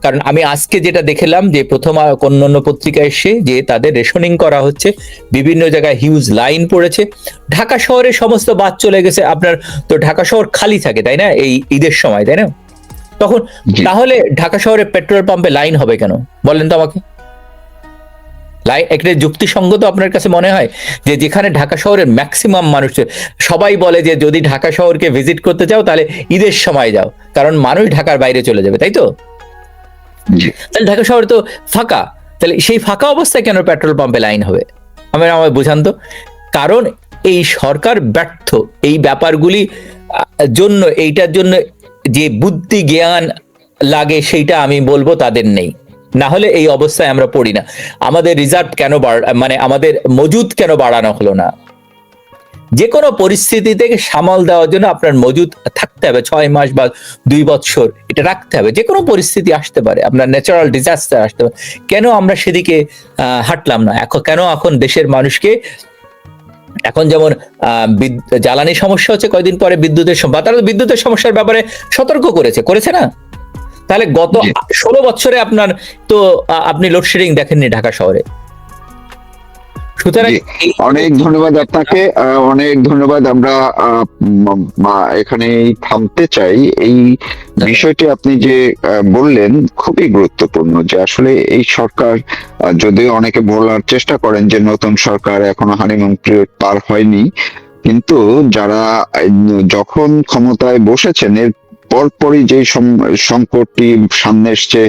কারণ আমি আজকে যেটা দেখলাম, যে প্রথম অন্যান্য পত্রিকায় এসে যে তাদের রেশনিং করা হচ্ছে, বিভিন্ন জায়গায় হিউজ লাইন পড়েছে। ঢাকা শহরে সমস্ত বাস চলে গেছে। আপনার তো ঢাকা শহর খালি থাকে, তাই না, এই ঈদের সময়, তাই না? তখন তাহলে ঢাকা শহরে পেট্রোল পাম্পে লাইন হবে কেন বলেন তো আমাকে? একটা যুক্তিসঙ্গত আপনার কাছে মনে হয়? যে যেখানে ঢাকা শহরের ম্যাক্সিমাম মানুষ, সবাই বলে যে যদি ঢাকা শহরকে ভিজিট করতে চাও তাহলে ঈদের সময় যাও, কারণ মানুষ ঢাকার বাইরে চলে যাবে, তাই তো? তাহলে ঢাকা শহর তো ফাঁকা, তাহলে সেই ফাঁকা অবস্থায় কেন পেট্রোল পাম্পে লাইন হবে? আমায় বোঝান তো। কারণ এই সরকার ব্যর্থ এই ব্যাপারগুলি জন্য, এইটার জন্য যে বুদ্ধি জ্ঞান লাগে সেইটা আমি বলবো তাদের নেই। না হলে এই অবস্থায় আমরা পড়ি না। আমাদের রিজার্ভ কেন মানে আমাদের মজুদ কেন বাড়ানো হলো না? যে কোনো পরিস্থিতি থেকে সামাল দেওয়ার জন্য আপনার মজুদ থাকতে হবে, 6 মাস বা 2 বছর এটা রাখতে হবে। যে কোনো পরিস্থিতি আসতে পারে, আপনার ন্যাচারাল ডিজাস্টার আসতে পারে। কেন আমরা সেদিকে হাঁটলাম না? কেন এখন দেশের মানুষকে, এখন যেমন জ্বালানি সমস্যা হচ্ছে, কয়েকদিন পরে বিদ্যুতের তারা বিদ্যুতের সমস্যার ব্যাপারে সতর্ক করেছে না? তাহলে গত 16 বছরে আপনার তো আপনি লোডশেডিং দেখেননি ঢাকা শহরে। সুতরাং অনেক ধন্যবাদ আপনাকে, অনেক ধন্যবাদ। আমরা এখানে থামতে চাই। এই বিষয়টি আপনি যে বললেন খুবই গুরুত্বপূর্ণ, যে আসলে এই সরকার, যদিও অনেকে বলার চেষ্টা করেন যে নতুন সরকার এখনো হানিমুন পিরিয়ড পার হয়নি, কিন্তু যারা যখন ক্ষমতায় বসেছেন এর পরপরই যে সংকটটি সামনে এসছে,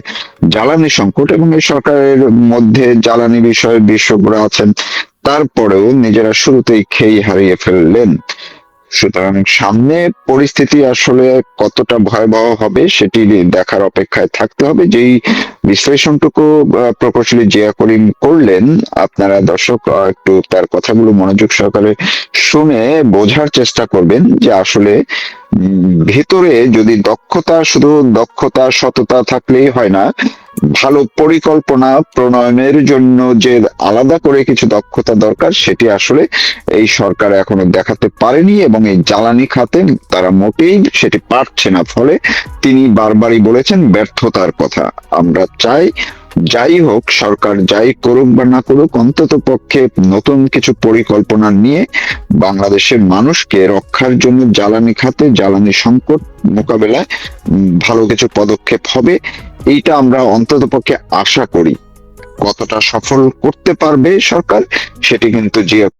জ্বালানি সংকট, এবং এই সরকারের মধ্যে জ্বালানি বিষয়ে বিশেষজ্ঞরা আছেন, তারপরেও নিজেরা শুরুতেই খেই হারিয়ে ফেললেন। সুতরাং সামনে পরিস্থিতি আসলে কতটা ভয়াবহ হবে সেটি দেখার অপেক্ষায় থাকতে হবে। যেই বিশ্লেষণটুকু প্রকৌশলী জিয়া করিম করলেন, আপনারা দর্শক একটু তার কথাগুলো মনোযোগ সহকারে শুনে বোঝার চেষ্টা করবেন যে আসলে ভিতরে যদি শুধু দক্ষতা সততা থাকলেই হয় না, ভালো পরিকল্পনা প্রণয়নের জন্য যে আলাদা করে কিছু দক্ষতা দরকার, সেটি আসলে এই সরকার এখনো দেখাতে পারেনি, এবং এই জ্বালানি খাতে তারা মোটেই সেটি পারছে না। ফলে তিনি বারবারই বলেছেন ব্যর্থতার কথা। আমরা চাই যাই হোক, সরকার যাই করুক বা না করুক, অন্তত পক্ষে নতুন কিছু পরিকল্পনা নিয়ে বাংলাদেশের মানুষকে রক্ষার জন্য জ্বালানি খাতে জ্বালানি সংকট মোকাবেলায় ভালো কিছু পদক্ষেপ হবে, এইটা আমরা অন্তত পক্ষে আশা করি। কতটা সফল করতে পারবে সরকার, সেটি কিন্তু জিয়া